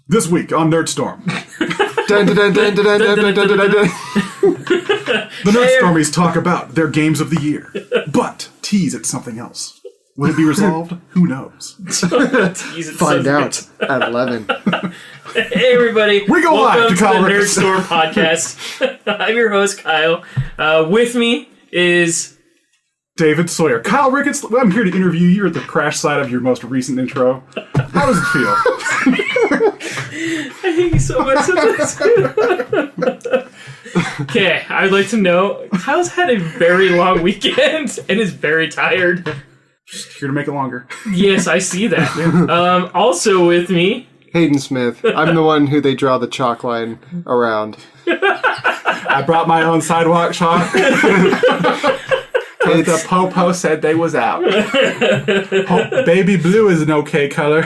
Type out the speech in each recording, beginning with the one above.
This week on Nerdstorm. The Nerdstormies talk about their games of the year, but tease at something else. Will it be resolved? Who knows? Find out at 11. Hey everybody! We go live to Welcome to the Ricketts. Nerdstorm podcast. I'm your host Kyle. With me is David Sawyer. Kyle Ricketts, I'm here to interview you at the crash site of your most recent intro. How does it feel? I hate you so much. Okay, I'd like to know Kyle's had a very long weekend and is very tired. Just here to make it longer. Yes, I see that. Also with me, Hayden Smith. I'm the one who they draw the chalk line around. I brought my own sidewalk chalk. The Popo said they was out. Baby blue is an okay color.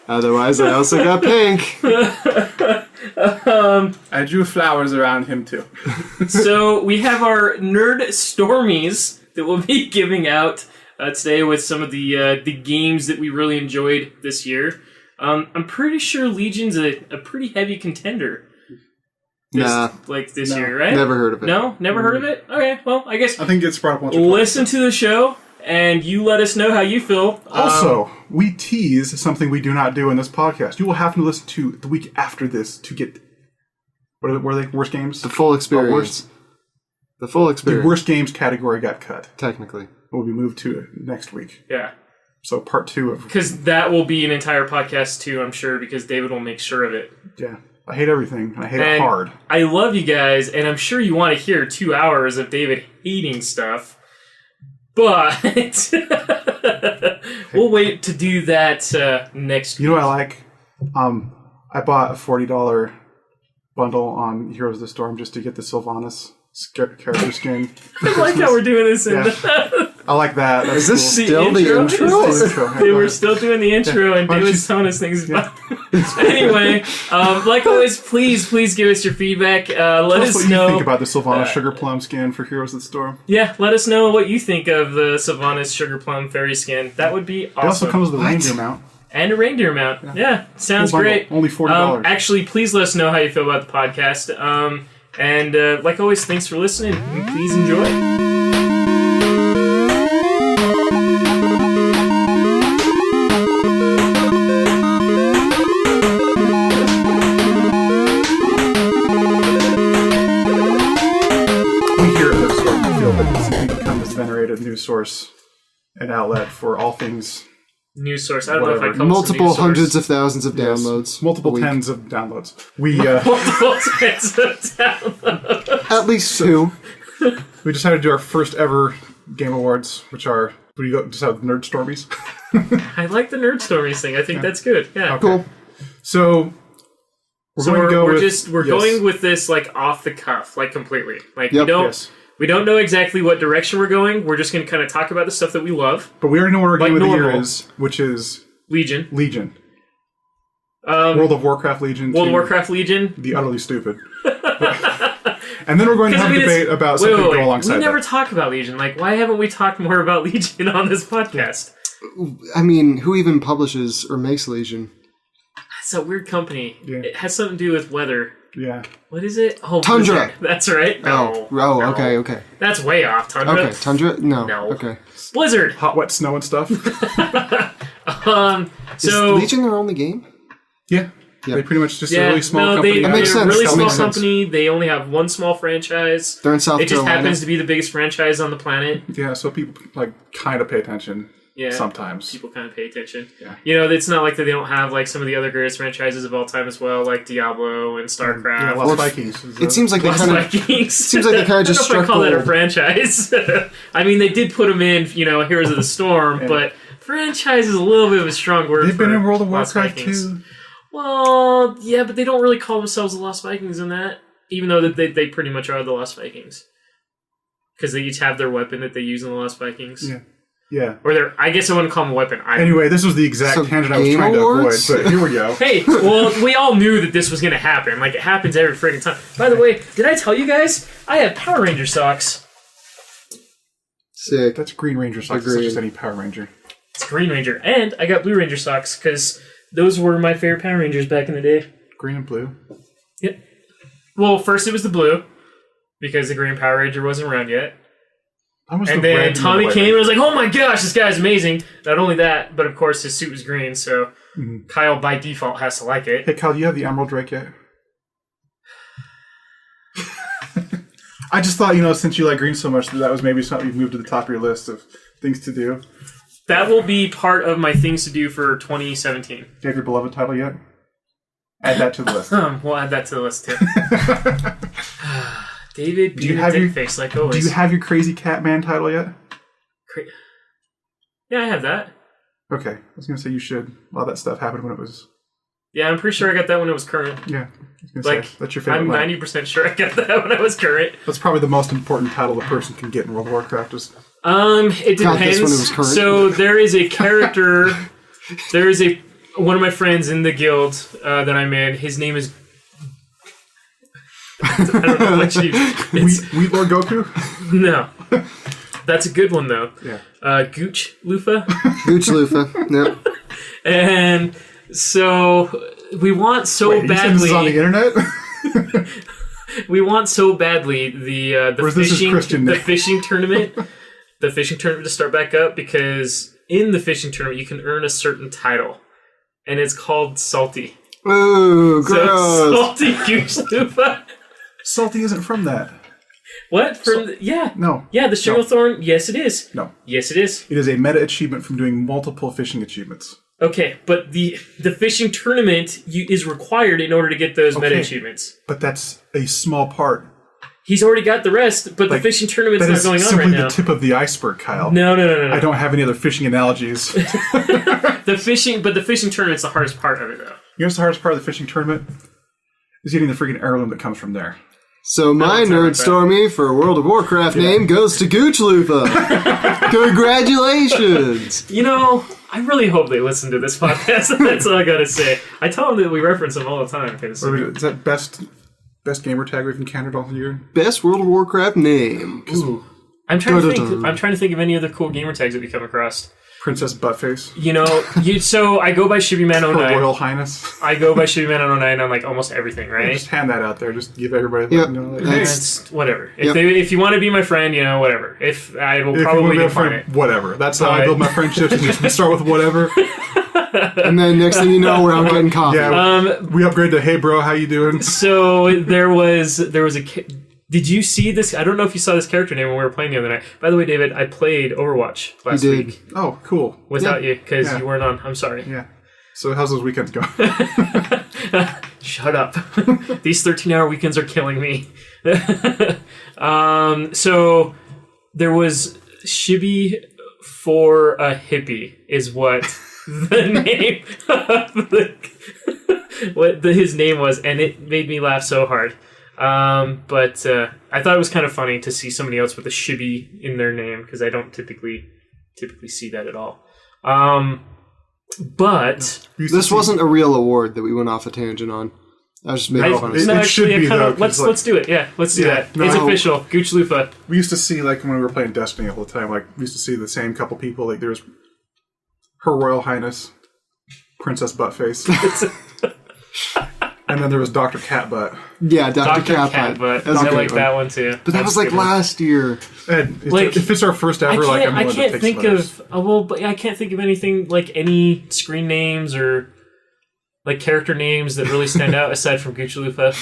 Otherwise, I also got pink. I drew flowers around him too. so we have our Nerd Stormies that we'll be giving out today with some of the games that we really enjoyed this year. I'm pretty sure Legion's a pretty heavy contender. This year, right? Never heard of it. No? Never heard of it? Okay, well, I guess I think it's brought up once or listen to the show, and you let us know how you feel. Also, we tease something we do not do in this podcast. You will have to listen to the week after this to get... What are they? Worst games? The full experience. The full The experience. worst games category got cut. Technically. It will be moved to next week. Yeah. So part 2 of... Because that will be an entire podcast, too, I'm sure, because David will make sure of it. Yeah. I hate everything, and I hate it hard. I love you guys, and I'm sure you want to hear 2 hours of David hating stuff, but we'll wait to do that next week. You know what I like? I bought a $40 bundle on Heroes of the Storm just to get the Sylvanas character skin. I like how we're doing this. I like that. That's Is this cool. still the intro? They were still doing the intro, and David's telling us things about Anyway, like always, please give us your feedback. Let us what know you think about the Sylvanas Sugar Plum skin for Heroes of the Storm. Yeah, let us know what you think of the Sylvanas Sugar Plum Fairy skin. That would be awesome. It also comes with a reindeer mount. And a reindeer mount. Yeah, sounds Cool great. Only $40. Actually, please let us know how you feel about the podcast. And like always, thanks for listening. And please enjoy. Venerated news source and outlet for all things news source. I don't know if I call multiple this a news hundreds source. of thousands of downloads. Multiple tens of downloads. We multiple tens of downloads. At least 2. We decided to do our first ever Game Awards, which are just have Nerd Stormies. I like the Nerd Stormies thing. I think that's good. Yeah, okay. Cool. So we're going with this like off the cuff, like completely. Like we don't don't know exactly what direction we're going. We're just going to kind of talk about the stuff that we love. But we already know what our game of the year is, which is Legion. World of Warcraft Legion. World of Warcraft Legion. The Utterly Stupid. And then we're going to have a debate about something to go alongside We never talk about Legion. Like, why haven't we talked more about Legion on this podcast? I mean, who even publishes or makes Legion? It's a weird company. Yeah. It has something to do with weather. Yeah. What is it? Oh, Tundra. Blizzard. That's right. No. No. Okay. That's way off. Tundra. Okay, Tundra? No. No. Okay. Blizzard. Hot, wet snow and stuff. Is Legion their only game? Yeah. They pretty much just a really small company. That makes sense. They're a really That small makes sense. company. They only have one small franchise. They're in South It just Carolina. happens to be the biggest franchise on the planet. Yeah, so people kind of pay attention. Yeah, sometimes people kind of pay attention. Yeah. You know, it's not like that they don't have like some of the other greatest franchises of all time as well, like Diablo and StarCraft. Yeah, Lost Vikings. It seems like they kind of. Seems like they kind of just struck I call that a gold. franchise. I mean, they did put them in, Heroes of the Storm, but franchise is a little bit of a strong word. They've been in World of Lost Warcraft Vikings. too. Well, yeah, but they don't really call themselves the Lost Vikings in that, even though that they pretty much are the Lost Vikings. Because they each have their weapon that they use in the Lost Vikings. Yeah. Or I guess I wouldn't call them a weapon. Anyway, this was the exact tangent I was trying to avoid, but here we go. Hey, well, we all knew that this was going to happen. Like, it happens every freaking time. By the way, did I tell you guys? I have Power Ranger socks. Sick. That's Green Ranger socks. It's not just any Power Ranger. It's Green Ranger. And I got Blue Ranger socks, because those were my favorite Power Rangers back in the day. Green and blue. Yep. Well, first it was the blue, because the Green Power Ranger wasn't around yet. And then Tommy came and was like, oh my gosh, this guy's amazing. Not only that, but of course his suit was green, so Kyle by default has to like it. Hey Kyle, do you have the Emerald Drake yet? I just thought, since you like green so much, that was maybe something you've moved to the top of your list of things to do. That will be part of my things to do for 2017. Do you have your beloved title yet? Add that to the list. We'll add that to the list too. David, do you have your face like always? Do you have your Crazy Catman title yet? Yeah, I have that. Okay, I was gonna say you should. A lot of that stuff happened when it was. Yeah, I'm pretty sure I got that when it was current. Yeah, I was gonna say, that's your favorite. I'm 90% sure I got that when I was current. That's probably the most important title a person can get in World of Warcraft. It depends. So there is a character. One of my friends in the guild that I'm in. His name is. I don't know what you. Wheat Lord Goku? No. That's a good one, though. Yeah. Gooch Lufa. Gooch Lufa, yep. And so we want badly. This is on the internet? We want so badly the fishing tournament. The fishing tournament to start back up, because in the fishing tournament you can earn a certain title. And it's called Salty. Ooh, gross. So Salty Gooch Lufa. Salty isn't from that. What? Yeah. No. Yeah, the Stranglethorn. Yes, it is. No. Yes, it is. It is a meta achievement from doing multiple fishing achievements. Okay, but the fishing tournament is required in order to get those meta achievements. But that's a small part. He's already got the rest, but the fishing tournament's not going on right now. That is simply the tip of the iceberg, Kyle. No. I don't have any other fishing analogies. The fishing tournament's the hardest part of it, though. You know what's the hardest part of the fishing tournament? Is getting the freaking heirloom that comes from there. So my nerd Stormy for World of Warcraft name goes to Gooch Lufa. Congratulations! I really hope they listen to this podcast. That's all I gotta say. I tell them that we reference them all the time. Is that best gamer tag we've encountered all year? Best World of Warcraft name. Ooh. I'm trying to think of any other cool gamer tags that we come across. Princess Buttface. So I go by Shibiman09. Her Royal Highness. I go by Shibiman09 on like almost everything, right? Just hand that out there. Just give everybody it's whatever. If you want to be my friend, whatever. If I will probably define it. Whatever. That's how I build my friendships. We start with whatever. And then next thing you know, we're out getting coffee. Yeah, we upgrade to, hey bro, how you doing? So there was a... Did you see this? I don't know if you saw this character name when we were playing the other night. By the way, David, I played Overwatch last week. Oh, cool. Without you, because you weren't on. I'm sorry. Yeah. So how's those weekends going? Shut up. These 13-hour weekends are killing me. So there was Shibby for a Hippie is what the name of his name was, and it made me laugh so hard. But I thought it was kind of funny to see somebody else with a Shibby in their name, because I don't typically see that at all. But this wasn't a real award that we went off a tangent on. I was just making fun of it. It should be, though. Let's do it. Yeah, let's do that. It's official. Gooch Lufa. We used to see, like, when we were playing Destiny all the time, like, we used to see the same couple people. Like, there was Her Royal Highness, Princess Buttface. And then there was Dr. Catbutt. Yeah, Dr. Catbutt. I like that one too. But that was like last year. And if it's our first ever, I can't think of anything like any screen names or like character names that really stand out aside from Gooch Lufa.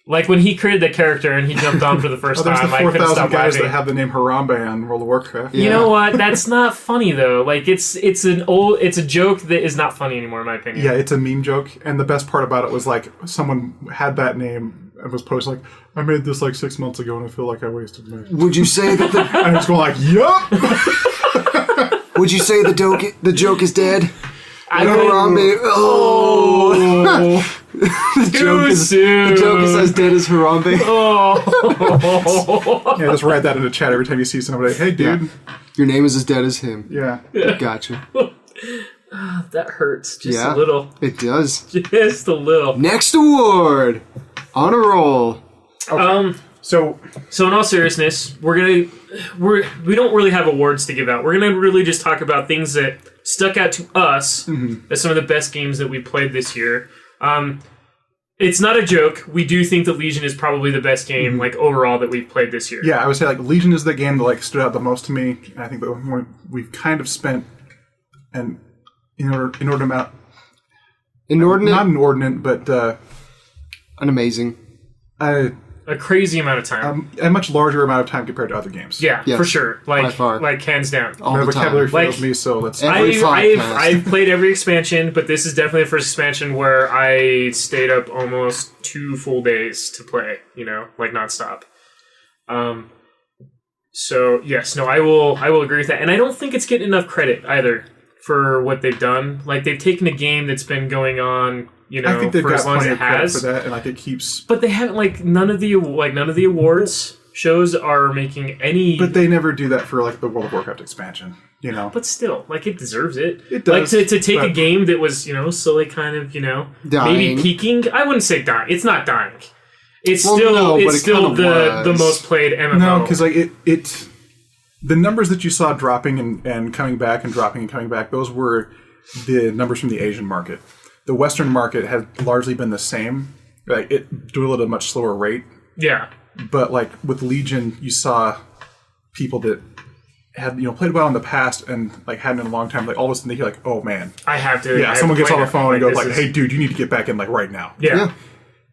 Like when he created that character and he jumped on for the first time, I couldn't stop guys that have the name Harambe on World of Warcraft. You know what? That's not funny though. Like it's a joke that is not funny anymore, in my opinion. Yeah, it's a meme joke, and the best part about it was like someone had that name and was posting like, "I made this like 6 months ago, and I feel like I wasted my." Would you say that and it's going like, "Yup." Would you say the joke is dead? Harambe. The joke is as dead as Harambe. Yeah, just write that in the chat every time you see somebody. Hey, dude. Your name is as dead as him. Yeah. Gotcha. That hurts just a little. It does. Just a little. Next award. On a roll. Okay. So in all seriousness, we don't really have awards to give out. We're gonna really just talk about things that stuck out to us as some of the best games that we played this year. It's not a joke. We do think that Legion is probably the best game, like overall, that we've played this year. yeah, I would say like Legion is the game that like stood out the most to me. And I think that we've kind of spent an inordinate amount. Inordinate? Not inordinate, but An amazing. A crazy amount of time. A much larger amount of time compared to other games. Yeah, Yes, for sure. by far. Like hands down. All My the time. vocabulary fails Like, me, so let's. Every podcast. I've played every expansion, but this is definitely the first expansion where I stayed up almost 2 full days to play, like nonstop. So yes, no, I will agree with that. And I don't think it's getting enough credit either for what they've done. Like they've taken a game that's been going on, I think they've for got as long as plenty it of credit has. for that, and like it keeps. But they haven't none of the awards shows are making any. But they never do that for like the World of Warcraft expansion, But still, it deserves it. It does, Like to take a but- game that was slowly kind of Dying. maybe peaking. I wouldn't say dying. It's not dying. It's Well, still no, but it's it still kind of the was. most played MMO. No, because like it, the numbers that you saw dropping and coming back and dropping and coming back, those were the numbers from the Asian market. The Western market has largely been the same. Like it dwindled at a much slower rate. Yeah. But like with Legion, you saw people that had played a while in the past and like hadn't in a long time. Like all of a sudden they hear like, oh man, I have to. yeah. I Someone have gets to on play the phone that. and goes This like, is- hey dude, you need to get back in like right now. Yeah. Yeah.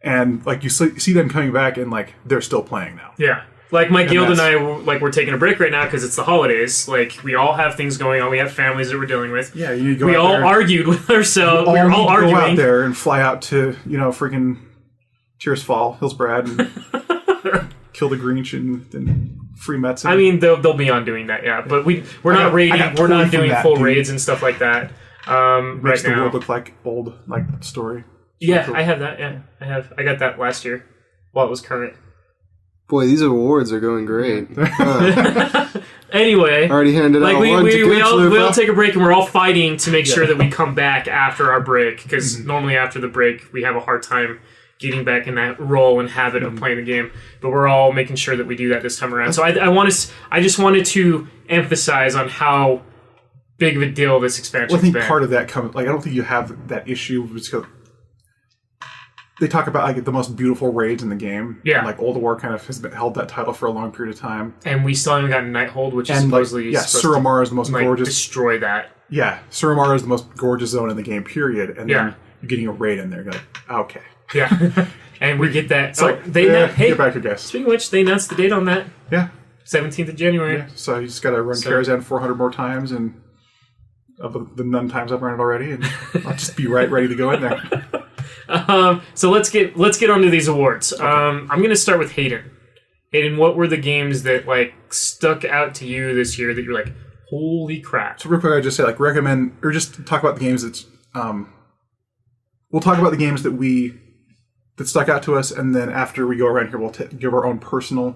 And like you see them coming back and like they're still playing now. Yeah. Like my guild and that's- I, we're taking a break right now because it's the holidays. Like we all have things going on. We have families that we're dealing with. Yeah, you need to go We out all there. argued with ourselves. We all were all need to go arguing. out there and fly out to freaking Tears Fall, Hillsbrad, and kill the Grinch and then free Mets. I mean, they'll be on doing that, yeah. But we're not got- raiding. I got We're not totally from doing that, full dude. raids and stuff like that. Right makes the now, world look like old story. yeah, cool. I have that. Yeah, I got that last year while it was current. Boy, these awards are going great. Anyway, Already handed out we one to we all Lupa. take a break and we're all fighting to make sure that we come back after our break because normally after the break we have a hard time getting back in that role and habit of playing the game. But we're all making sure that we do that this time around. So I just wanted to emphasize on how big of a deal this expansion Well, I think been. part of that comes I don't think you have that issue because they talk about like the most beautiful raids in the game. Yeah. And, like Old War kind of has held that title for a long period of time. And we still haven't gotten Nighthold, which is And like supposedly yeah, supposed Suramar is the most to gorgeous. destroy that. Yeah, Suramar is the most gorgeous zone in the game. Period. And Yeah. then you're getting a raid in there. You're like, okay. Yeah, and we get that. So Like, they hey, get back, I guess. speaking of which, they announced the date on that, Yeah. 17th of January. Yeah, so you just got to run Karazhan 400 more times, and of the none times I've run it already, and I'll just be ready to go in there. So let's get onto these awards. I'm going to start with Hayden. Hayden, what were the games that stuck out to you this year that you're like, holy crap? So real quick, I just say recommend or just talk about the games that's. We'll talk about the games that stuck out to us, and then after we go around here, we'll give our own personal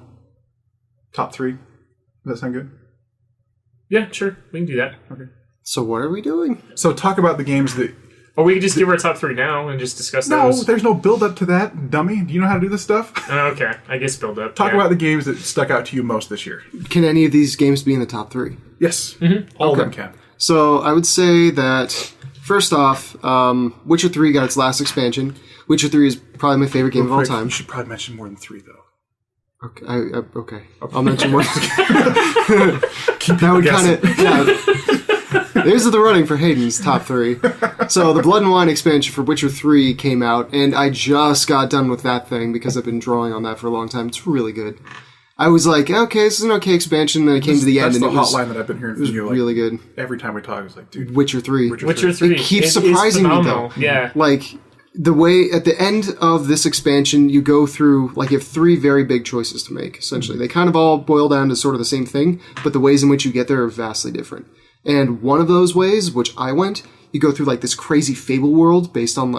top 3. Does that sound good? Yeah, sure, we can do that. Okay. So what are we doing? So talk about the games that. Or we can just give our top 3 now and just discuss No, those. there's no build up to that, dummy. Do you know how to do this stuff? Oh, okay, I guess build up. Talk yeah. about the games that stuck out to you most this year. Can any of these games be in the top 3? Yes, all of them can. So I would say that, first off, Witcher 3 got its last expansion. Witcher 3 is probably my favorite game of all Quick, time. You should probably mention more than 3, though. Okay, okay. I'll mention one. Keep That would guessing. kind of... There's the running for Hayden's top 3. So the Blood and Wine expansion for Witcher 3 came out, and I just got done with that thing because I've been drawing on that for a long time. It's really good. I was like, okay, this is an okay expansion, then it came to the end, That's and the it was hotline that I've been hearing from you. really good. Every time we talk, it's like, dude, Witcher 3. Witcher 3. It keeps is surprising me, phenomenal. though. Yeah. Like, the way, at the end of this expansion, you go through, you have 3 very big choices to make, essentially. They kind of all boil down to sort of the same thing, but the ways in which you get there are vastly different. And one of those ways, which I went, you go through, this crazy fable world based on,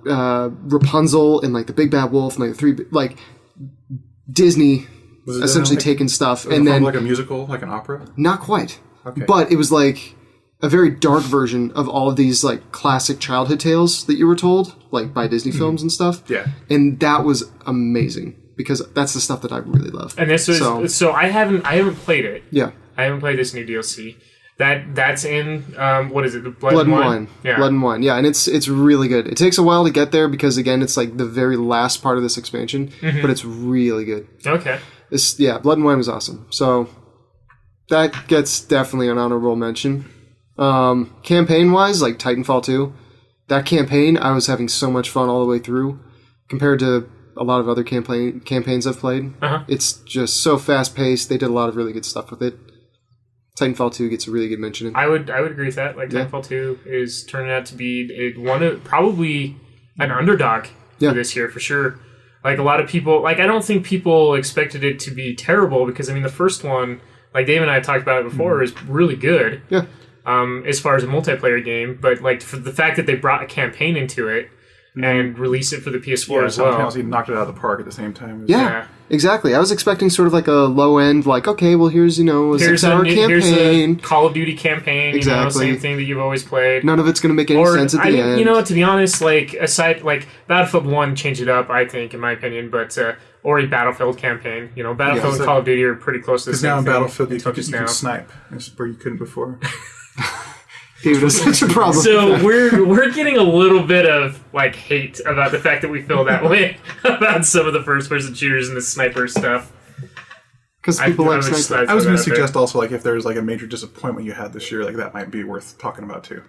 Rapunzel and, the Big Bad Wolf and, the 3, Disney Was it essentially like- taking stuff, was it and then... like a musical, like an opera? Not quite. Okay. But it was a very dark version of all of these classic childhood tales that you were told, by Disney films and stuff. Yeah. And that was amazing. because that's the stuff that I really love. And this was so I haven't played it. Yeah. I haven't played this new DLC. That's in what is it? The Blood and Wine. Yeah. Blood and Wine. Yeah, and it's really good. It takes a while to get there because again, it's like the very last part of this expansion, but it's really good. Okay. Blood and Wine was awesome. So that gets definitely an honorable mention. Campaign wise, like Titanfall 2, that campaign I was having so much fun all the way through compared to a lot of other campaigns I've played. It's just so fast paced. They did a lot of really good stuff with it. Titanfall 2 gets a really good mention. I would agree with that. Like Titanfall 2 is turning out to be probably an underdog for this year for sure. Like a lot of people, like I don't think people expected it to be terrible because I mean the first one, like Dave and I have talked about it before, is really good. Yeah. As far as a multiplayer game, but like for the fact that they brought a campaign into it and released it for the PS4 as well. Sometimes he knocked it out of the park at the same time. Yeah, exactly. I was expecting sort of like a low end, like, okay, well, here's, a 6-hour campaign. Here's a Call of Duty campaign, exactly. Same thing that you've always played. None of it's going to make any sense at the end. To be honest, like, aside, like, Battlefield 1 changed it up, I think, in my opinion, but, or a Battlefield campaign. Battlefield and Call of Duty are pretty close to the same thing. Because now in Battlefield, you can snipe, where you couldn't before. Dude, it's such a problem. So we're getting a little bit of like hate about the fact that we feel that way about some of the first-person shooters and the sniper stuff. Because people like sniper. I was going to suggest also like if there's like a major disappointment you had this year, like that might be worth talking about too.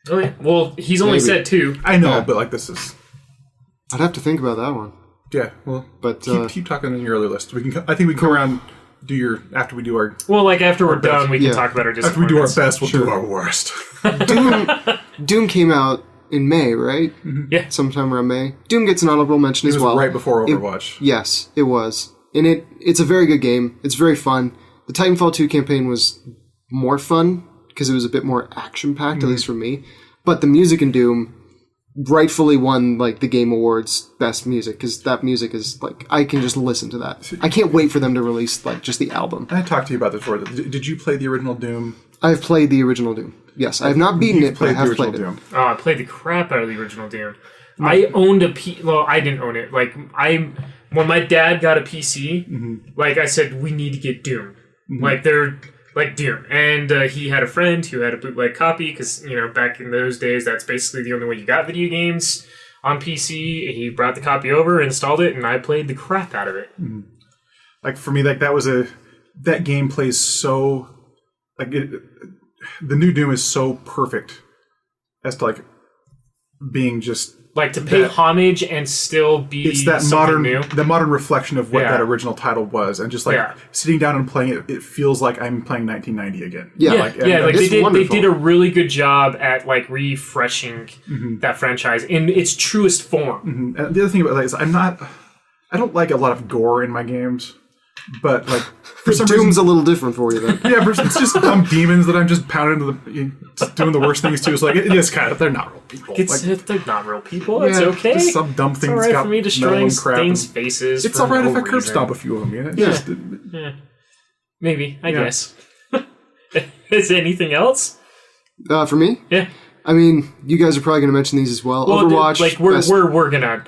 Oh yeah. Well, he's only said 2. I know, but like this is. I'd have to think about that one. Yeah, well, but keep talking on your early list. I think we can come around. After we do our... Well, like, after we're done, we can talk about our disappointments. After we do our best, we'll do our worst. Doom came out in May, right? Yeah. Sometime around May. Doom gets an honorable mention as well. It was right before Overwatch. Yes, it was. And it's a very good game. It's very fun. The Titanfall 2 campaign was more fun, because it was a bit more action-packed, at least for me. But the music in Doom rightfully won like the Game Awards best music because that music is like I can just listen to that. I can't wait for them to release like just the album. I talked to you about this before. Did you play the original Doom? I've played the original Doom. Yes, I have not beaten it, but I have played Doom. it. Oh, I played the crap out of the original Doom. I owned well, I didn't own it. Like when my dad got a PC, like I said, we need to get Doom. Like they're like Doom, and he had a friend who had a bootleg copy because back in those days that's basically the only way you got video games on PC. He brought the copy over, installed it, and I played the crap out of it. Like for me, like that game plays so like the new Doom is so perfect as to like being just like to pay homage and still be it's that modern reflection of what that original title was, and just like sitting down and playing it feels like I'm playing 1990 again. They did a really good job at like refreshing that franchise in its truest form. And the other thing about that is I don't like a lot of gore in my games, but like for some Doom's reason, a little different for you then. Yeah, it's just dumb demons that I'm just pounding doing the worst things to. It's like it is kind of they're not real people. They're not real people. It's okay. Just some dumb things. It's all right for me destroying things' faces. It's all right if I curb stomp a few of them. Maybe I guess. Is there anything else? For me? Yeah. I mean, you guys are probably going to mention these as well. Overwatch, like we're gonna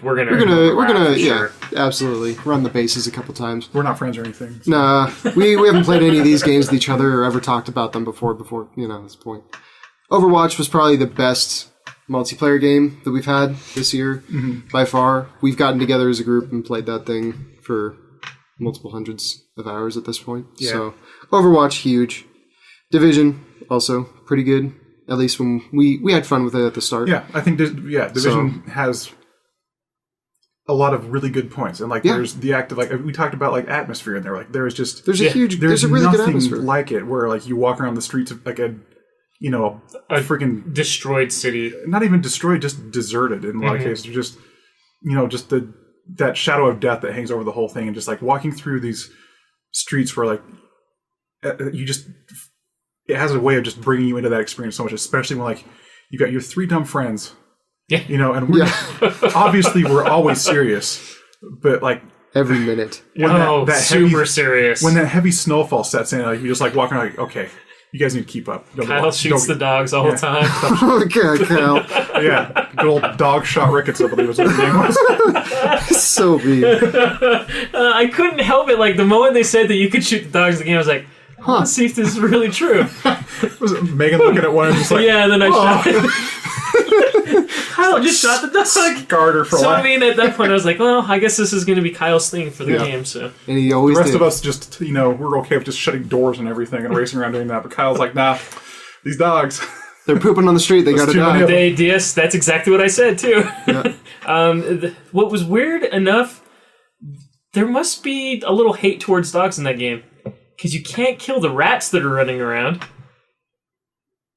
absolutely run the bases a couple times. We're not friends or anything. So. Nah, we haven't played any of these games with each other or ever talked about them before this point. Overwatch was probably the best multiplayer game that we've had this year by far. We've gotten together as a group and played that thing for multiple hundreds of hours at this point. Yeah. So Overwatch, huge. Division, also pretty good. At least when we had fun with it at the start. Yeah, I think Division has a lot of really good points, and like there's the active like we talked about like atmosphere in there. Like there's a really good atmosphere like it where like you walk around the streets of like a freaking destroyed city, not even destroyed, just deserted in a lot of cases. Just just that shadow of death that hangs over the whole thing, and just like walking through these streets where like you just. It has a way of just bringing you into that experience so much, especially when like you got your 3 dumb friends, and we're obviously we're always serious, but like every minute, when that super serious. When that heavy snowfall sets in, like you just like walking like, okay, You guys need to keep up. Kyle shoots the dogs all the time. Okay, Kyle. Yeah, good old dog shot Ricketts, I believe was what his name was. So mean. I couldn't help it. Like, the moment they said that you could shoot the dogs in the game, I was like, let's see if this is really true. Was it Megan looking at one and just like, Yeah, and then I shot it. Kyle just shot the dog. scarred her for So, life. I mean, at that point, I was like, well, I guess this is going to be Kyle's thing for the game, so. And he always The rest did. of us just, we're okay with just shutting doors and everything and racing around doing that. But Kyle's like, nah, these dogs. They're pooping on the street. They gotta too many die. of Yes, that's exactly what I said, too. Yeah. What was weird enough, there must be a little hate towards dogs in that game. Because you can't kill the rats that are running around.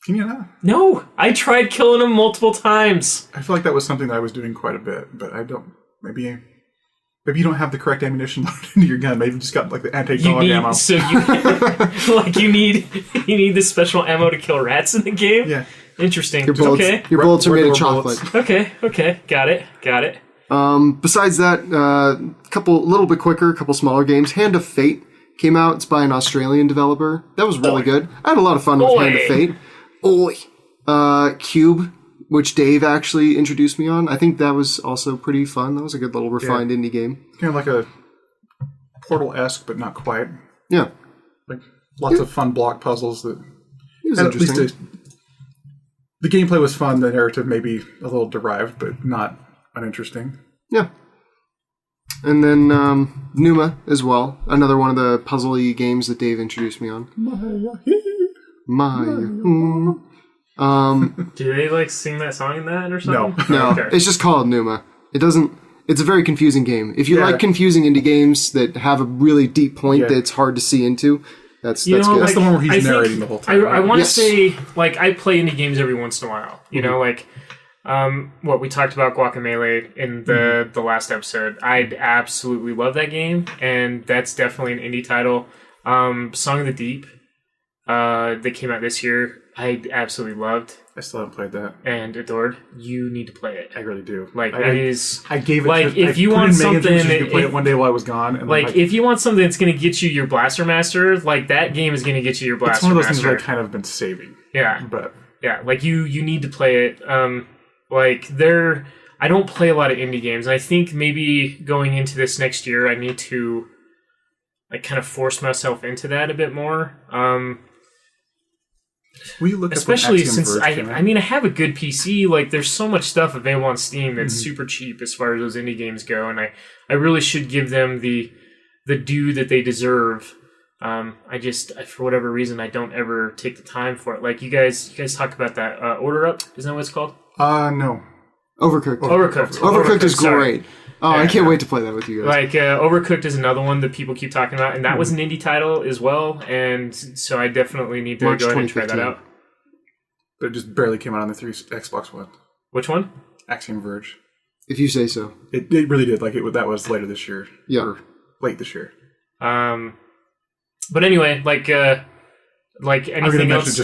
Can you not? No, I tried killing them multiple times. I feel like that was something that I was doing quite a bit, but I don't. Maybe you don't have the correct ammunition loaded into your gun. Maybe you just got like the anti-dog ammo. So you need this special ammo to kill rats in the game. Yeah. Interesting. Your bullets, Okay. your bullets are made of Regular chocolate. bullets. Okay. Got it. Besides that, a little bit quicker, a couple smaller games. Hand of Fate came out. It's by an Australian developer. That was really good. I had a lot of fun with Hand of Fate. Cube, which Dave actually introduced me on. I think that was also pretty fun. That was a good little refined indie game. Kind of like a Portal-esque, but not quite. Yeah. Like lots of fun block puzzles that. It was at least interesting. the gameplay was fun. The narrative maybe a little derived, but not uninteresting. Yeah. And then Numa as well. Another one of the puzzly games that Dave introduced me on. Do they like sing that song in that or something? No, Okay. it's just called Numa. It doesn't. It's a very confusing game. If you like confusing indie games that have a really deep point that's hard to see into, that's good. That's the one where he's narrating the whole time. I want to Yes. say, like, I play indie games every once in a while. You know, like, what we talked about Guacamelee in the last episode. I absolutely love that game, and that's definitely an indie title. Song of the Deep, that came out this year, I absolutely loved I still haven't played that. and adored. You need to play it. I really do. Like, I it is... I gave it. Like, to, if I you put want in Megan something... so she could play it one day while I was gone. And Like, if you want something that's going to get you your Blaster Master, like, that game is going to get you your Blaster it's one of those Master. things that I kind of been saving. Yeah. But Yeah, like, you need to play it. I don't play a lot of indie games, and I think maybe going into this next year, I need to, like, kind of force myself into that a bit more. will you look Especially up when since, Axiom Verge came out? I mean, I have a good PC. Like, there's so much stuff available on Steam that's super cheap as far as those indie games go, and I really should give them the due that they deserve. For whatever reason, I don't ever take the time for it. Like, you guys talk about that Order Up? Isn't that what it's called? No. Overcooked. Overcooked is sorry. great. Oh, I can't wait to play that with you guys. Like, Overcooked is another one that people keep talking about, and that was an indie title as well, and so I definitely need to March go ahead and try that 2015. out. But it just barely came out on the Xbox One. Which one? Axiom Verge. If you say so. It really did. Like that was later this year. Yeah. Or late this year. But anyway, like anything else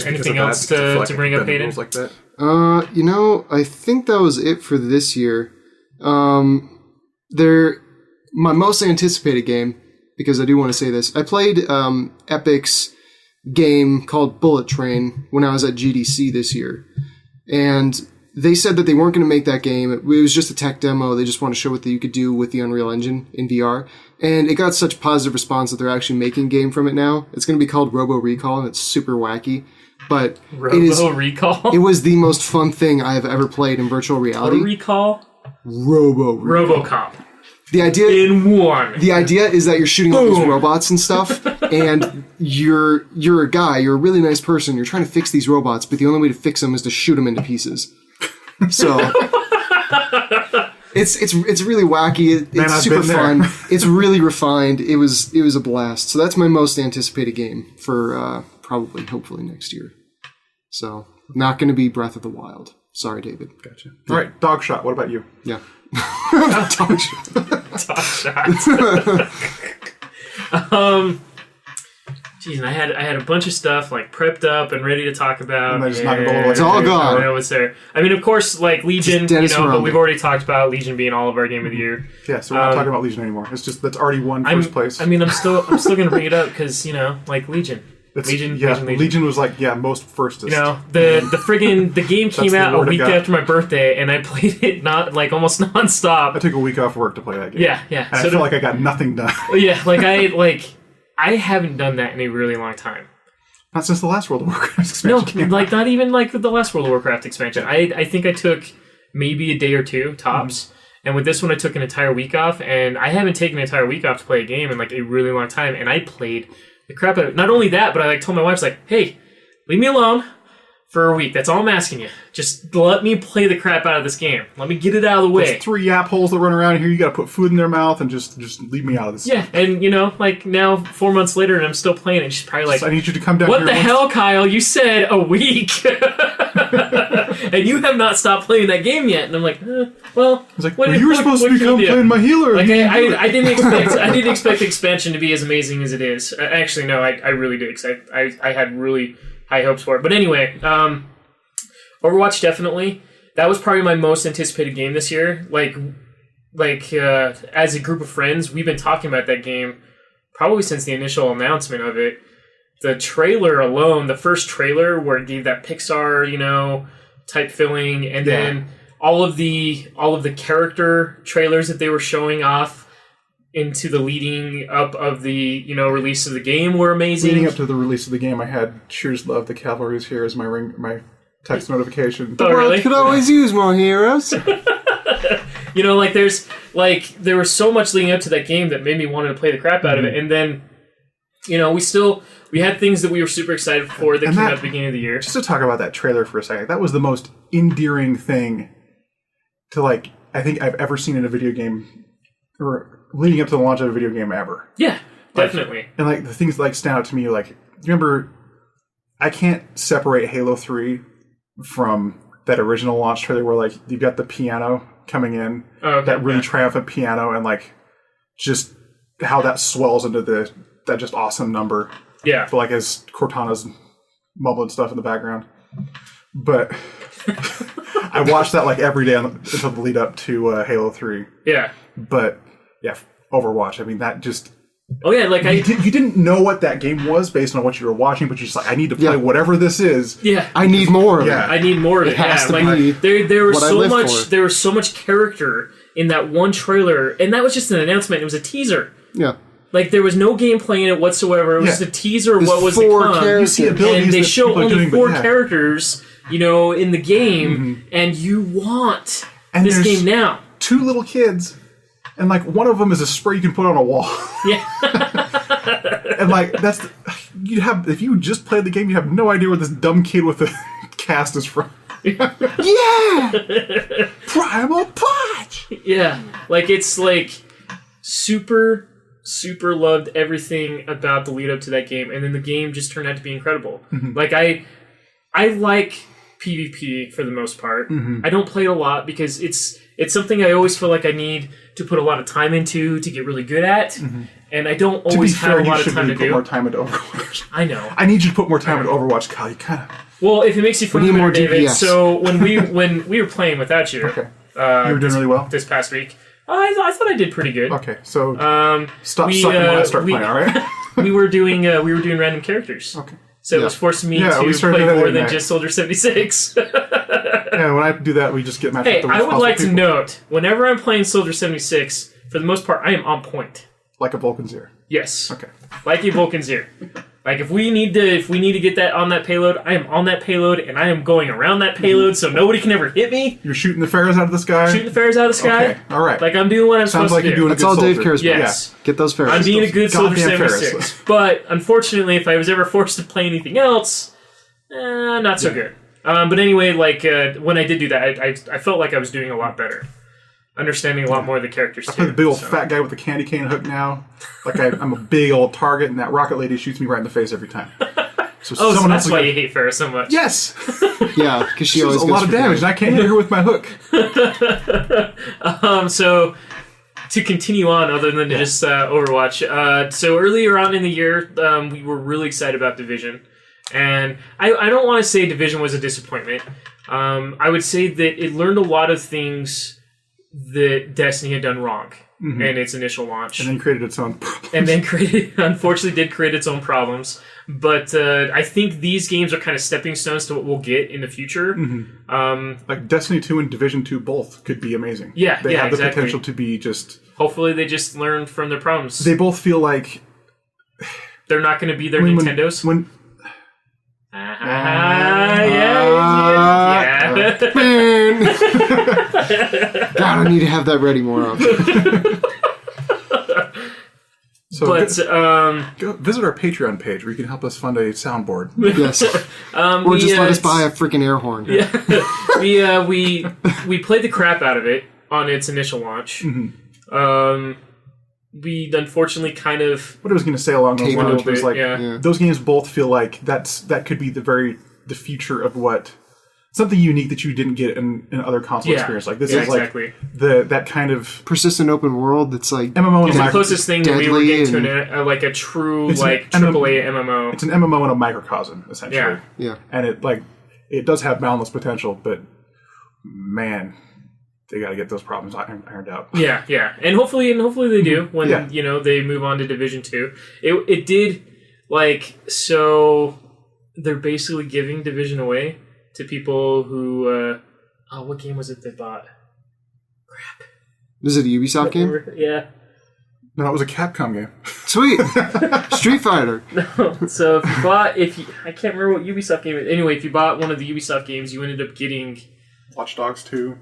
to bring up, Hayden? Like that. I think that was it for this year. My most anticipated game, because I do want to say this, I played Epic's game called Bullet Train when I was at GDC this year, and they said that they weren't going to make that game. It was just a tech demo. They just want to show what you could do with the Unreal Engine in VR, and it got such positive response that they're actually making a game from it now. It's going to be called Robo Recall, and it's super wacky. But Recall? It was the most fun thing I have ever played in virtual reality. Total Recall? RoboCop. The idea is that you're shooting all these robots and stuff, and you're a guy, you're a really nice person, you're trying to fix these robots, but the only way to fix them is to shoot them into pieces. So it's really wacky. It's super fun. It's really refined. It was a blast. So that's my most anticipated game for hopefully next year. So not going to be Breath of the Wild. Sorry, David. Gotcha. All right, Dog Shot. What about you? Yeah. Dog Shot. Geez, and I had a bunch of stuff like prepped up and ready to talk about. And I just knocked it all away. It's all gone. I know it's there. I mean, of course, like Legion, but we've already talked about Legion being all of our game of the year. Yeah, so we're not talking about Legion anymore. It's just that's already won first place. I mean, I'm still going to bring it up because like Legion. Legion was like most firstest. The game came out a week after my birthday, and I played it almost nonstop. I took a week off work to play that game. Yeah. And I feel like I got nothing done. Yeah, I haven't done that in a really long time. Not since the last World of Warcraft expansion. No, not even the last World of Warcraft expansion. I think I took maybe a day or two tops. Mm-hmm. And with this one, I took an entire week off, and I haven't taken an entire week off to play a game in a really long time. And I played the crap out of it. Not only that, but I told my wife, hey, leave me alone for a week. That's all I'm asking you. Just let me play the crap out of this game. Let me get it out of the way. There's 3 yap holes that run around here. You got to put food in their mouth and just leave me out of this. Yeah, and now 4 months later, and I'm still playing it. She's probably I need you to come down. What the hell, Kyle? You said a week, and you have not stopped playing that game yet. And I'm like, well, I was like, you were supposed to become playing my healer. I didn't expect the expansion to be as amazing as it is. Actually, no, I really did. Because I had really high hopes for it. But anyway, Overwatch definitely. That was probably my most anticipated game this year. As a group of friends, we've been talking about that game probably since the initial announcement of it. The trailer alone, the first trailer where it gave that Pixar, type feeling, and then all of the character trailers that they were showing off into the leading up of the release of the game were amazing. Leading up to the release of the game, I had "Cheers, love, the cavalry is here" as my text notification. Oh, really? Could always use more heroes. There was so much leading up to that game that made me want to play the crap out of it, and then we had things that we were super excited for that came out at the beginning of the year. Just to talk about that trailer for a second, that was the most endearing thing to I think I've ever seen in a video game, or leading up to the launch of a video game ever. Yeah, definitely. And the things stand out to me, remember, I can't separate Halo 3 from that original launch trailer where you've got the piano coming in, that really triumphant piano, and just how that swells into that just awesome number. Yeah. But as Cortana's mumbling stuff in the background. But I watched that every day until the lead up to Halo 3. Yeah. But yeah, Overwatch. I mean, that just... Oh yeah, you didn't know what that game was based on what you were watching, but you're just I need to play whatever this is. Yeah. I need more of it. I need more of it. It has to be there was what I so live much for. there was so much character in that one trailer, and that was just an announcement. It was a teaser. Yeah. There was no gameplay in it whatsoever. It was just a teaser of what was to come. You see abilities and they that show people are only doing, 4 characters, in the game, and you want this game now. 2 little kids, and one of them is a spray you can put on a wall. Yeah. And that's if you just played the game, you have no idea where this dumb kid with the cast is from. Yeah! Primal Punch! Yeah. It's super, super loved everything about the lead up to that game, and then the game just turned out to be incredible. Mm-hmm. I like PvP for the most part. Mm-hmm. I don't play it a lot because it's something I always feel like I need to put a lot of time into to get really good at. Mm-hmm. And I don't always have a lot of time to do. Put more time into Overwatch. I know. I need you to put more time into Overwatch, Kyle. You kind of... Well, if it makes you feel better, David. DPS. So when we were playing without you, you were doing really well this past week. I thought I did pretty good. Okay, so stop sucking when I start playing. All right. we were doing random characters. Okay. So it was forcing me to play more than just Soldier 76. Yeah, when I do that, we just get matched up. I would like to note, whenever I'm playing Soldier 76, for the most part, I am on point. Like a Vulcan's ear. Yes. Okay. Like a Vulcan's ear. If we need to get that on that payload, I am on that payload, and I am going around that payload, so nobody can ever hit me. You're shooting the fares out of the sky? Shooting the fares out of the sky. Okay, all right. I'm doing what I'm supposed to do. You're doing That's a good all soldier. Dave cares about. Yes. Yeah. Get those fares. I'm being a good Soldier Goddamn 76. But, unfortunately, if I was ever forced to play anything else, not so good. But anyway, when I did do that, I felt like I was doing a lot better. Understanding a lot more of the characters, I play the big old fat guy with the candy cane hook now. I'm a big old target, and that rocket lady shoots me right in the face every time. So so that's why you hate Farrah so much. Yes! Yeah, because she always does a lot of damage, and I can't hit her with my hook. So, to continue on, other than just Overwatch, so earlier on in the year, we were really excited about Division. And I don't want to say Division was a disappointment. I would say that it learned a lot of things that Destiny had done wrong. in its initial launch. And then created its own problems. And then unfortunately did create its own problems. But I think these games are kind of stepping stones to what we'll get in the future. Like Destiny 2 and Division 2 both could be amazing. Yeah, they have the exactly. potential to be just... Hopefully they just learn from their problems. They both feel like... They're not going to be their Nintendos. Man. God, I need to have that ready more often. So go visit our Patreon page where you can help us fund a soundboard. Yes. Or just let us buy a freaking air horn. Yeah. we played the crap out of it on its initial launch. We unfortunately kind of... What I was going to say along those lines was like, those games both feel like that could be the future of what... Something unique that you didn't get in other console experience. Like this is exactly. like that kind of persistent open world that's like MMO. It's the closest thing that we were getting to like a true like AAA MMO. It's an MMO in a microcosm, essentially. Yeah. And it does have boundless potential, but man, they got to get those problems ironed out. Yeah, and hopefully they do when they move on to Division 2. It did so they're basically giving Division away to people who what game was it they bought? Crap. Was it a Ubisoft game? Yeah. No, it was a Capcom game. Sweet. Street Fighter. No. So I can't remember what Ubisoft game it is. Anyway, if you bought one of the Ubisoft games, you ended up getting Watch Dogs 2.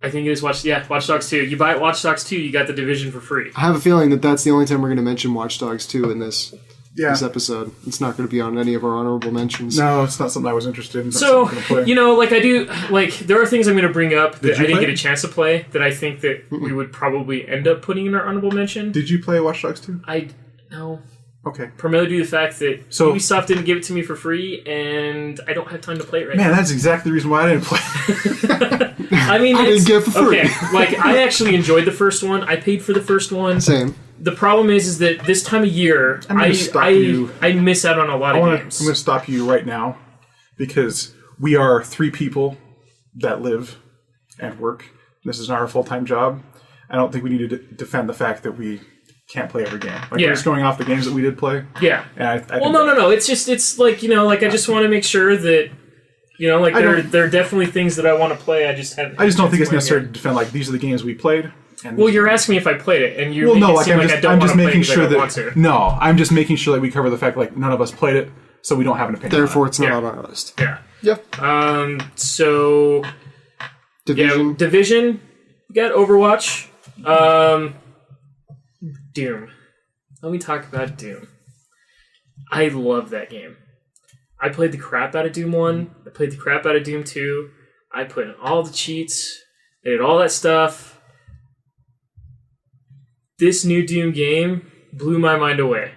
I think it is Watch Dogs 2. You buy Watch Dogs 2, you got the Division for free. I have a feeling that that's the only time we're going to mention Watch Dogs 2 in this episode. It's not going to be on any of our honorable mentions. No, it's not something I was interested in. So, I do, there are things I'm going to bring up that I didn't get a chance to play that I think that we would probably end up putting in our honorable mention. Did you play Watch Dogs 2? No. Okay. Primarily due to the fact that Ubisoft didn't give it to me for free, and I don't have time to play it right now. Man, that's exactly the reason why I didn't play it. I mean, I didn't get it for free. Okay, I actually enjoyed the first one. I paid for the first one. Same. The problem is that this time of year, I miss out on a lot of games. I'm going to stop you right now because we are 3 people that live and work. This is not our full-time job. I don't think we need to defend the fact that we can't play every game. We're just going off the games that we did play. Yeah. And no. It's I just want to make sure that, there are definitely things that I want to play. I just don't think it's necessary to defend, these are the games we played. And you're asking me if I played it, and you're I'm just making sure that I'm just making sure that we cover the fact none of us played it, so we don't have an opinion. Therefore, it's not on our list. Yeah. Yep. So Division. Division. We got Overwatch. Doom. Let me talk about Doom. I love that game. I played the crap out of Doom 1. I played the crap out of Doom 2. I put in all the cheats. I did all that stuff. This new Doom game blew my mind away.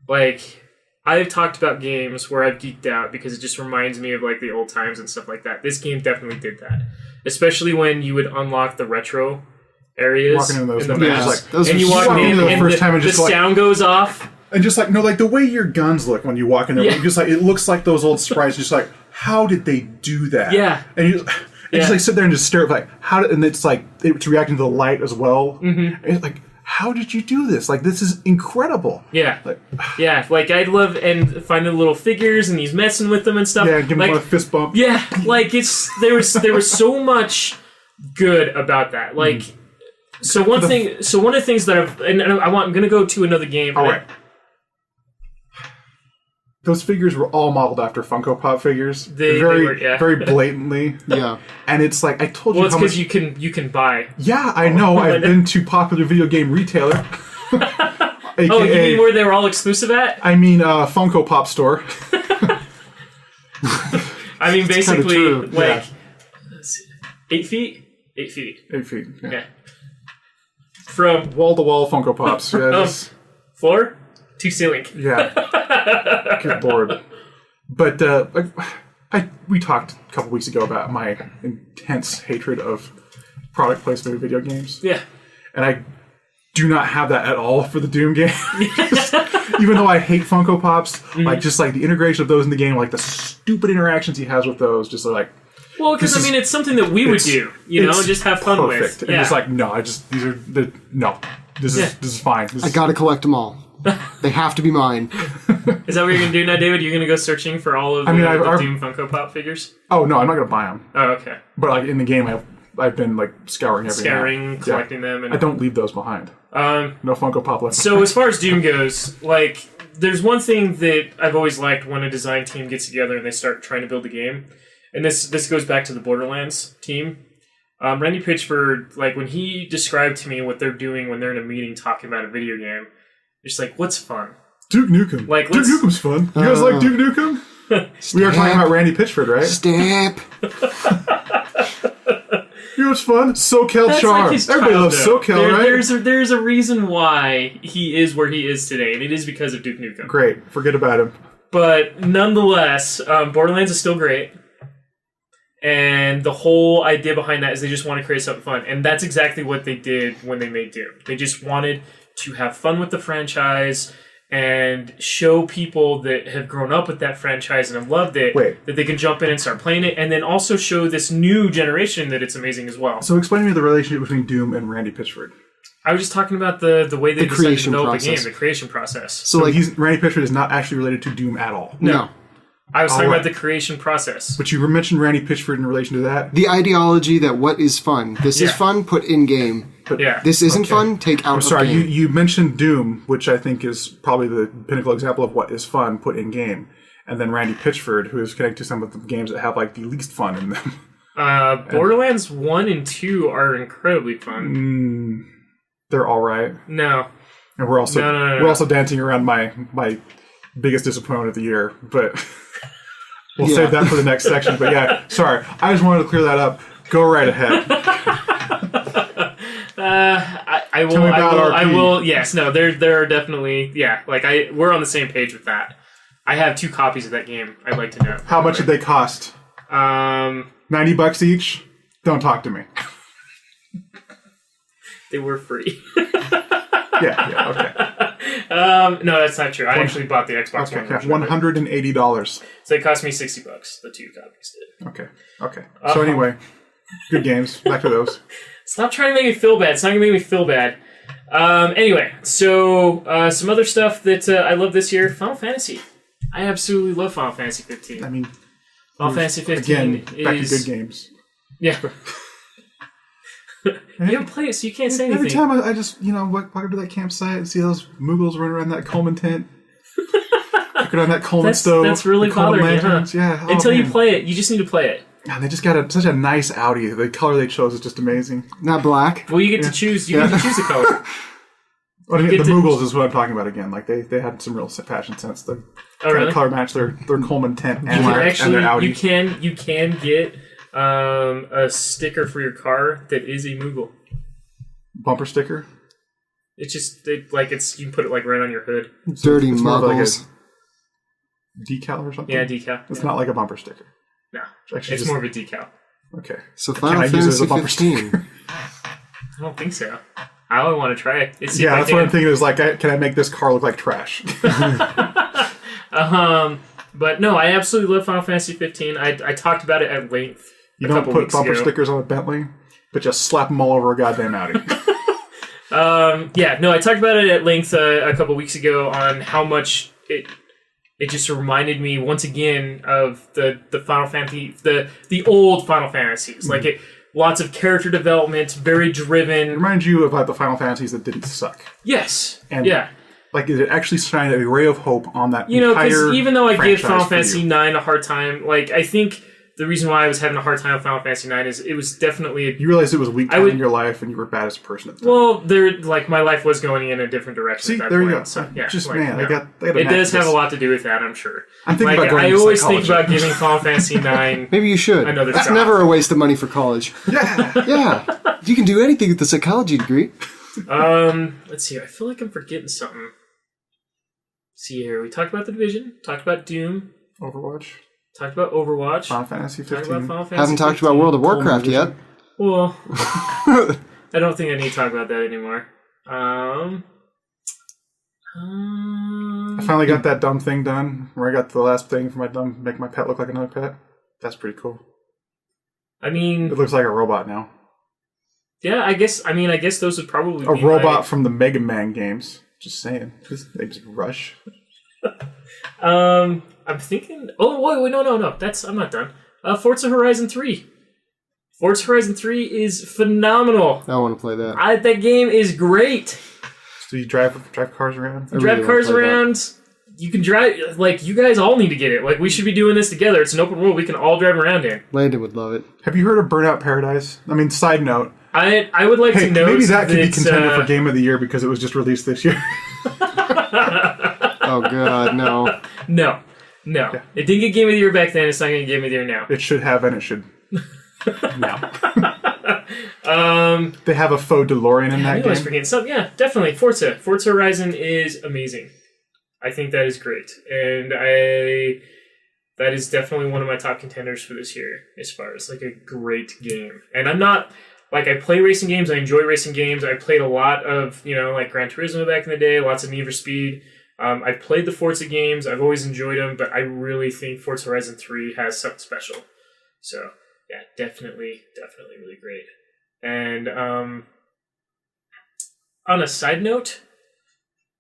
I've talked about games where I've geeked out because it just reminds me of the old times and stuff like that. This game definitely did that. Especially when you would unlock the retro areas walking in those the maps. And you walk in and the sound goes off. And just the way your guns look when you walk in there, it looks like those old sprites. Just how did they do that? Yeah. And you just sit there and just stare at and it's it's reacting to the light as well. Mm-hmm. And it's how did you do this? This is incredible. Yeah. I'd love and finding little figures and he's messing with them and stuff. Yeah, give him a fist bump. Yeah, there was so much good about that. So one of the things that I'm going to go to another game. All right. Those figures were all modeled after Funko Pop figures. They were, very blatantly. Yeah. And it's I told you. Well, it's because you can buy. Yeah, I know. I've been to popular video game retailer. AKA, you mean where they were all exclusive at? I mean, Funko Pop store. I mean, basically, 8 feet? 8 feet. 8 feet. Yeah. Okay. From wall-to-wall Funko Pops. Yeah, floor to ceiling. Yeah. Good Lord. But we talked a couple weeks ago about my intense hatred of product placement in video games. Yeah. And I do not have that at all for the Doom game. Even though I hate Funko Pops, just the integration of those in the game, the stupid interactions he has with those, Well, because I mean, it's something that we would do, just have fun perfect. with. And it's like, no, this is fine. I gotta collect them all. They have to be mine. Is that what you're gonna do now, David? You're gonna go searching for all of the Doom Funko Pop figures? Oh no, I'm not gonna buy them. Oh, okay. But like in the game, I've been like scouring everything. Collecting them, and I don't leave those behind. No Funko Pop left. So as far as Doom goes, like, there's one thing that I've always liked when a design team gets together and they start trying to build a game, and this goes back to the Borderlands team. Randy Pitchford, like, when he described to me what they're doing when they're in a meeting talking about a video game, it's like, what's fun? Duke Nukem. Like, Duke Nukem's fun. You guys like Duke Nukem? We were talking about Randy Pitchford, right? Stamp. You know what's fun? SoCal Charm. Like everybody loves SoCal, right? There's a reason why he is where he is today, and it is because of Duke Nukem. Great. Forget about him. But nonetheless, Borderlands is still great. And the whole idea behind that is they just want to create something fun. And that's exactly what they did when they made Doom. They just wanted to have fun with the franchise and show people that have grown up with that franchise and have loved it that they can jump in and start playing it, and then also show this new generation that it's amazing as well. So explain to me the relationship between Doom and Randy Pitchford. I was just talking about the way they decided to develop the game, the creation process. So like Randy Pitchford is not actually related to Doom at all. No. I was talking about the creation process. But you mentioned Randy Pitchford in relation to that? The ideology that what is fun. This is fun, put in game. But this isn't fun, take out of game. You mentioned Doom, which I think is probably the pinnacle example of what is fun, put in game. And then Randy Pitchford, who is connected to some of the games that have like the least fun in them. Borderlands 1 and 2 are incredibly fun. They're all right. No. And we're also we're also dancing around my biggest disappointment of the year, but we'll save that for the next section. But yeah, sorry. I just wanted to clear that up. Go right ahead. I will. Yes, no. There are definitely. Yeah, like we're on the same page with that. I have 2 copies of that game. I'd like to know. How much did they cost? $90 each. Don't talk to me. They were free. Yeah. Okay. No, that's not true. I actually bought the Xbox One version. $180. So it cost me $60. The 2 copies did. Okay. So anyway, good games. Back to those. Stop trying to make me feel bad. It's not going to make me feel bad. Anyway, so some other stuff that I love this year. Final Fantasy. I absolutely love Final Fantasy 15. I mean, Final Fantasy 15 back to good games. Yeah. You haven't played it, so you can't say anything. Every time I just, walk up to that campsite and see those Moogles running around that Coleman tent. Looking on that Coleman stove. That's really bothering you, huh? Yeah. Until you play it. You just need to play it. Man, they just got such a nice Audi. The color they chose is just amazing. Not black. Well, you get to choose. You get to choose the color. Well, the Moogles is what I'm talking about again. Like they had some real fashion sense. They're trying to color match their Coleman tent and their Audi. You can get a sticker for your car that is a Moogle. Bumper sticker? It's just you can put it like right on your hood. Dirty it's Muggles. Like decal or something? Yeah, decal. It's not like a bumper sticker. No, it's more of a decal. Okay. So Final Fantasy 15. I don't think so. I would want to try it. That's what I'm thinking is like, can I make this car look like trash? But no, I absolutely love Final Fantasy 15. I talked about it at length. You don't put bumper stickers on a Bentley, but just slap them all over a goddamn Audi. I talked about it at length a couple weeks ago on how much it just reminded me once again of the Final Fantasy, the old Final Fantasies. Mm-hmm. Like lots of character development, very driven. It reminds you of the Final Fantasies that didn't suck. Yes. And like it actually shined a ray of hope on that entire because even though I gave Final Fantasy IX a hard time, like I think the reason why I was having a hard time with Final Fantasy IX is it was definitely you realized it was a weak time in your life and you were bad as a person at the time. Well, my life was going in a different direction. See, at that there point, you go. So, yeah, just I got it does have a lot to do with that, I'm sure. I'm thinking about going I to always psychology. think about giving Final Fantasy IX. Maybe you should. It's never a waste of money for college. Yeah. You can do anything with the psychology degree. Let's see. I feel like I'm forgetting something. See here. We talked about The Division. Talked about Doom. Overwatch. Talked about Overwatch. Final Fantasy 15. Haven't talked about World of Warcraft yet. Well, I don't think I need to talk about that anymore. I finally got that dumb thing done where I got the last thing for make my pet look like another pet. That's pretty cool. I mean, It looks like a robot now. yeah, I guess those would probably A be robot from the Mega Man games. Just saying. They just rush. I'm thinking. Oh wait, no. I'm not done. Forza Horizon 3. Forza Horizon 3 is phenomenal. I want to play that. That game is great. So you drive cars around? I Drive really cars wanna play that. around. You can drive. Like, you guys all need to get it. Like, we should be doing this together. It's an open world we can all drive around in. Landon would love it. Have you heard of Burnout Paradise? I mean, side note. I would like Hey, to know maybe that could be contender for Game of the Year because it was just released this year. Oh god, no. No. Yeah. It didn't get Game of the Year back then. It's not going to get Game of the Year now. It should have, and it should now. Um, They have a faux DeLorean in I that knew I was game. forgetting something. Yeah, definitely. Forza Horizon is amazing. I think that is great. And that is definitely one of my top contenders for this year as far as like a great game. And I'm not like, I play racing games, I enjoy racing games. I played a lot of, like Gran Turismo back in the day, lots of Need for Speed. I've played the Forza games, I've always enjoyed them, but I really think Forza Horizon 3 has something special. So, yeah, definitely really great. And on a side note,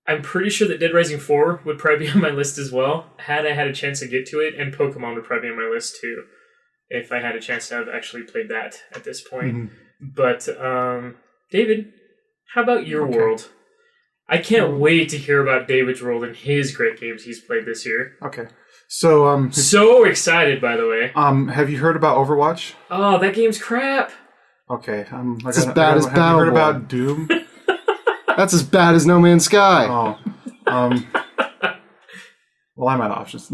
I'm pretty sure that Dead Rising 4 would probably be on my list as well, had I had a chance to get to it, and Pokemon would probably be on my list too, if I had a chance to have actually played that at this point. Mm-hmm. But, David, how about your world? I can't wait to hear about David's world and his great games he's played this year. Okay. So, So excited, by the way. have you heard about Overwatch? Oh, that game's crap. Okay. It's as bad as have you heard Battleborn. about Doom? That's as bad as No Man's Sky. Oh. Well, I'm out of options.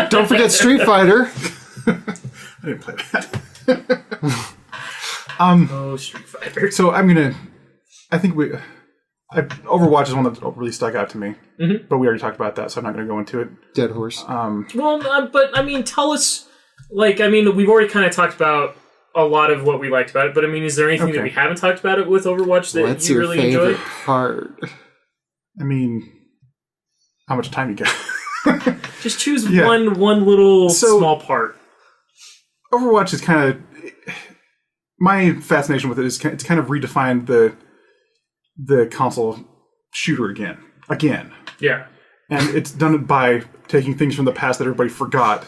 Don't forget Street Fighter. I didn't play that. Oh, Street Fighter. So Overwatch is one that really stuck out to me, but we already talked about that, so I'm not going to go into it. Dead Horse. Well, but I mean, tell us. We've already kind of talked about a lot of what we liked about it, but I mean, is there anything that we haven't talked about it with Overwatch that What's you your really favorite enjoyed? part? I mean, how much time you get? Just choose one little small part. Overwatch is kind of my fascination with it is it's kind of redefined the console shooter again. Yeah. And it's done it by taking things from the past that everybody forgot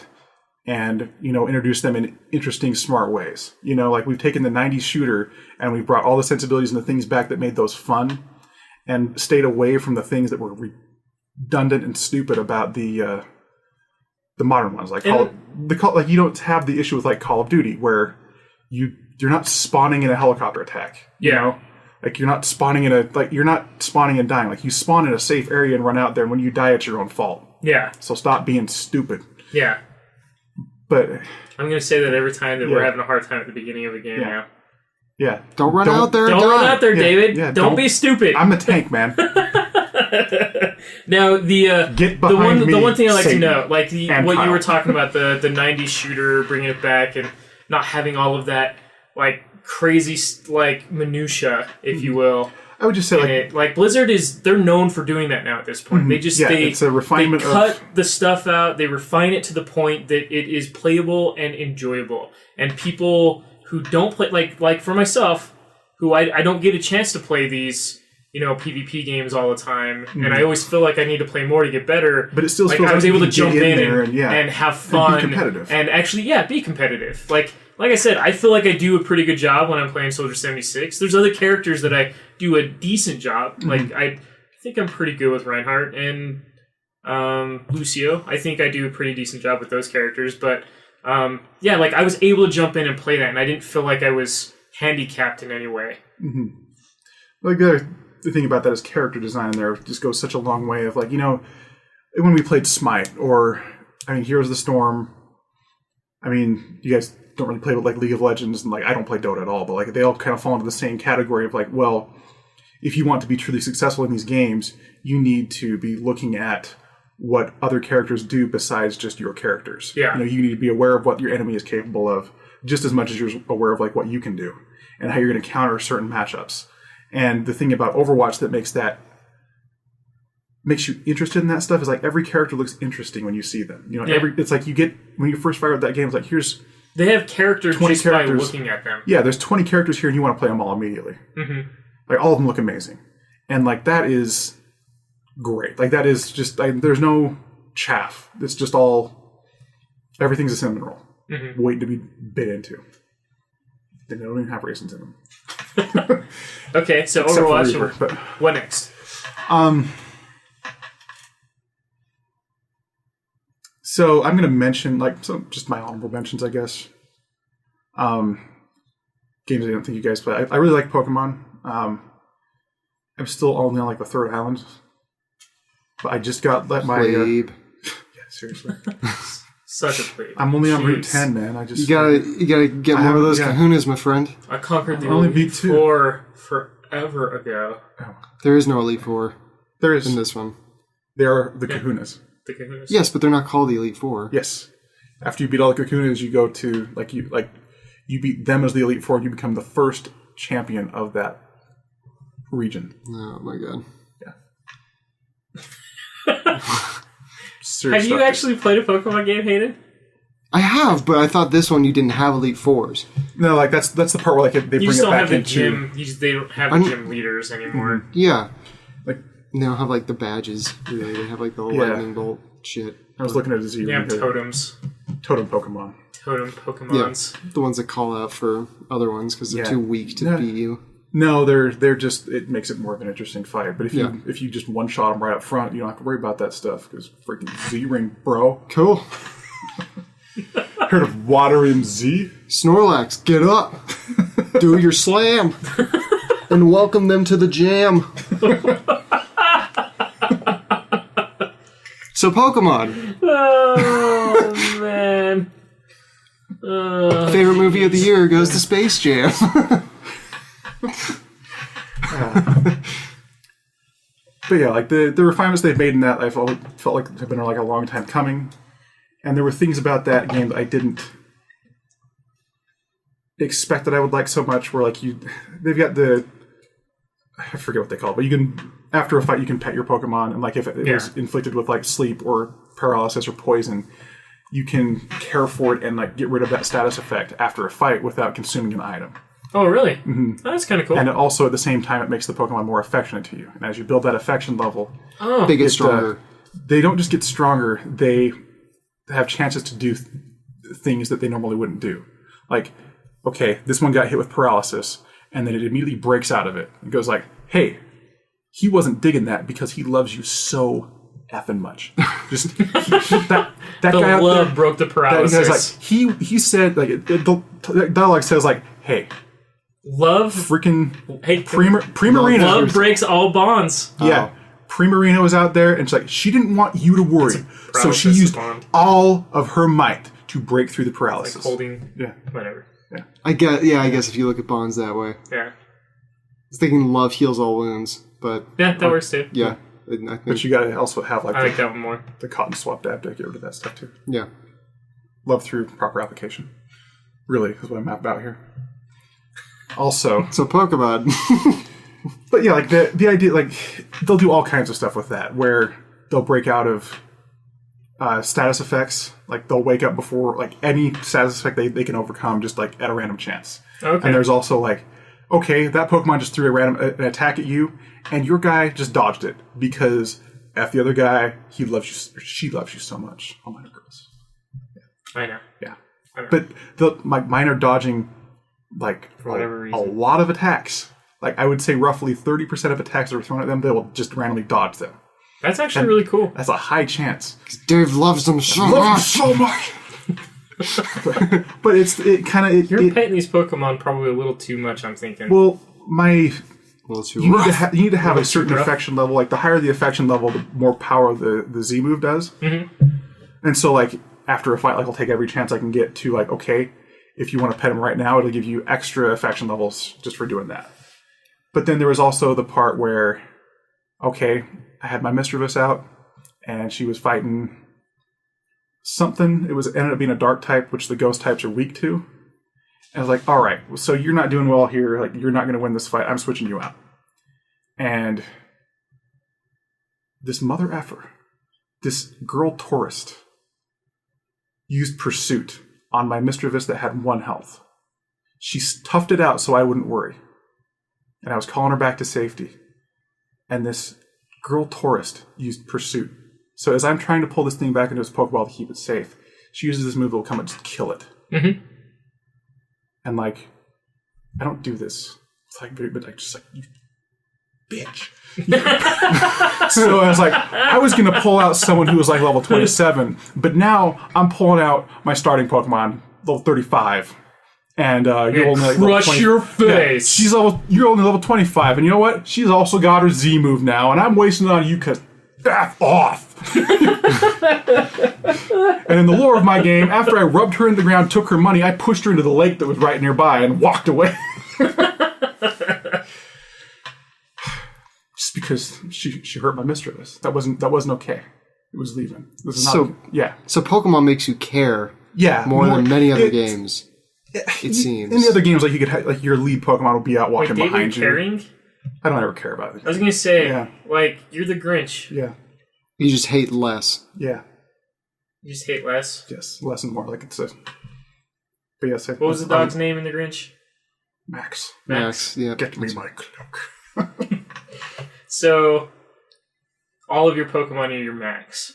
and, introduce them in interesting, smart ways. Like we've taken the 90s shooter and we've brought all the sensibilities and the things back that made those fun and stayed away from the things that were redundant and stupid about the modern ones. Like you don't have the issue with like Call of Duty where you're not spawning in a helicopter attack. Like you're not spawning and dying. Like you spawn in a safe area and run out there, and when you die, it's your own fault. Yeah. So stop being stupid. Yeah. But I'm going to say that every time that we're having a hard time at the beginning of a game now. Yeah. Don't run out there. Don't run out there, David. Yeah, don't be stupid. I'm a tank, man. Now Get behind me, the one thing I like Satan. to know, like what Kyle. you were talking about, the 90s shooter, bringing it back and not having all of that like crazy like minutia, if you will. I would just say like Blizzard they're known for doing that now at this point. They just it's a refinement they cut the stuff out, they refine it to the point that it is playable and enjoyable. And people who don't play like for myself, who I don't get a chance to play these PvP games all the time, and I always feel like I need to play more to get better. But it still feels I was like able you to can jump get in there and have fun and be competitive. and actually be competitive. Like I said, I feel like I do a pretty good job when I'm playing Soldier 76. There's other characters that I do a decent job. Like I think I'm pretty good with Reinhardt and Lucio. I think I do a pretty decent job with those characters. But like I was able to jump in and play that, and I didn't feel like I was handicapped in any way. Mm-hmm. Like the thing about that is character design in there just goes such a long way of like, when we played Smite or, Heroes of the Storm, you guys don't really play with like League of Legends and like I don't play Dota at all, but like they all kind of fall into the same category of like, well, if you want to be truly successful in these games, you need to be looking at what other characters do besides just your characters. Yeah. You need to be aware of what your enemy is capable of just as much as you're aware of like what you can do and how you're going to counter certain matchups. And the thing about Overwatch that makes you interested in that stuff is like every character looks interesting when you see them. It's like you get when you first fire up that game. It's like here's They have characters 20 just characters. by looking at them. Yeah, there's 20 characters here, and you want to play them all immediately. Mm-hmm. Like, all of them look amazing. And, like, that is great. Like, that is just... there's no chaff. It's just all... Everything's a cinnamon roll. Mm-hmm. Waiting to be bit into. They don't even have raisins in them. Okay, so Except for Overwatch. Reaper, but... What next? So I'm going to mention, like, just my honorable mentions, I guess. Games I don't think you guys play. I really like Pokemon. I'm still only on, like, the third island. But I just got my... Plebe. yeah, seriously. Such a plebe. I'm only on Route Jeez. 10, man. You gotta get more of those kahunas, my friend. I conquered the only Elite beat 2. Four forever ago. There is no Elite Four There is. in this one. There are the Kahunas. The Kahunas. Yes, but they're not called the Elite Four. Yes. After you beat all the Kahunas, you go to, you beat them as the Elite Four, and you become the first champion of that region. Oh my god. Serious Have you stuff. actually played a Pokemon game, Hayden? I have, but I thought this one you didn't have Elite Fours. No, like, that's the part where, like, they You bring just it don't back have the into... gym. They don't have the gym leaders anymore. Yeah. Like, And they don't have like the badges, really. They have like the Yeah. lightning bolt shit. I was looking at a Z. They have totems. Totem Pokemon. Totem Pokemons. The ones that call out for other ones because they're Yeah. too weak to Yeah. beat you. No, they're just... It makes it more of an interesting fight. But if Yeah. you just one-shot them right up front, you don't have to worry about that stuff. Because freaking Z-Ring, bro. Cool. Heard of Water in Z? Snorlax, get up. Do your slam. And welcome them to the jam. So Pokemon. Oh, man. Favorite movie of the year goes to Space Jam. But yeah, like the refinements they've made in that, I felt like have been like a long time coming, and there were things about that game that I didn't expect that I would like so much. Where like they've got I forget what they call it, but you can after a fight you can pet your Pokemon, and like if it was inflicted with like sleep or paralysis or poison, you can care for it and like get rid of that status effect after a fight without consuming an item. Oh, really? Mm-hmm. That's kind of cool. And it also, at the same time, it makes the Pokemon more affectionate to you. And as you build that affection level, They get stronger. They don't just get stronger, they have chances to do things that they normally wouldn't do. Like, okay, this one got hit with paralysis, and then it immediately breaks out of it. It goes like, hey, he wasn't digging that because he loves you so effing much. Just that the guy out love there, broke the paralysis. that guy's like, he said, like, the dialogue says like, hey, love, freaking hey, Primarina. Love breaks all bonds. Yeah. Primarina was out there, and she's like, she didn't want you to worry. So she paralysis used bond. all of her might to break through the paralysis. Like holding, Yeah. whatever. I guess if you look at bonds that way. Yeah. I was thinking love heals all wounds, but Yeah, that works too. yeah. I think, But you gotta also have I like that one more. the cotton swap dab to get rid of that stuff too. yeah. Love through proper application. Really, is what I'm about here. Also, So Pokemon. but yeah, like the idea, like they'll do all kinds of stuff with that, where they'll break out of status effects. Like they'll wake up before like any status effect they can overcome just like at a random chance. Okay. And there's also like, okay, that Pokemon just threw an attack at you, and your guy just dodged it because F the other guy, he loves you, or she loves you so much. Oh my girls. I know. Yeah. I know. But mine are dodging like For whatever a reason. lot of attacks. Like I would say roughly 30% of attacks that are thrown at them, they will just randomly dodge them. That's actually really cool. That's a high chance. Dave loves them so Love you much. so much. but it kind of You're petting these Pokemon probably a little too much, I'm thinking. well, Well, too you rough. need to have a Too certain rough. affection level. Like the higher the affection level, the more power the Z move does. Mm-hmm. And so, like after a fight, like I'll take every chance I can get to like, okay, if you want to pet him right now, it'll give you extra affection levels just for doing that. But then there was also the part where, okay, I had my Mischievous out, and she was fighting something. It ended up being a dark type, which the ghost types are weak to. And I was like, all right, so you're not doing well here. Like, you're not going to win this fight. I'm switching you out. And this mother effer, this girl tourist, used Pursuit on my Mischievous that had 1 health. She toughed it out so I wouldn't worry. And I was calling her back to safety. And this girl tourist used Pursuit. So as I'm trying to pull this thing back into its Pokeball to keep it safe, she uses this move that will come and just kill it. Mm-hmm. And like, I don't do this. It's like, but like, just like, you bitch. So I was like, I was going to pull out someone who was like level 27, but now I'm pulling out my starting Pokemon, level 35. And you're only like crush 20. your face. Yeah, you're only level 25. And you know what? She's also got her Z move now, and I'm wasting it on you because F off. And in the lore of my game, after I rubbed her into the ground, took her money, I pushed her into the lake that was right nearby and walked away. Just because she hurt my mistress. That wasn't okay. It was leaving. This is not So Pokemon makes you care more than many other games. It seems. In the other games, like you could like your lead Pokemon will be out walking behind you. Caring? I don't ever care about it. I was gonna say, like, you're the Grinch. Yeah. You just hate less. Yeah. You just hate less. Yes, less and more. Like it's a. But yes, what was the dog's name in the Grinch? Max. Yeah. Get me my cloak. So, all of your Pokemon are your Max.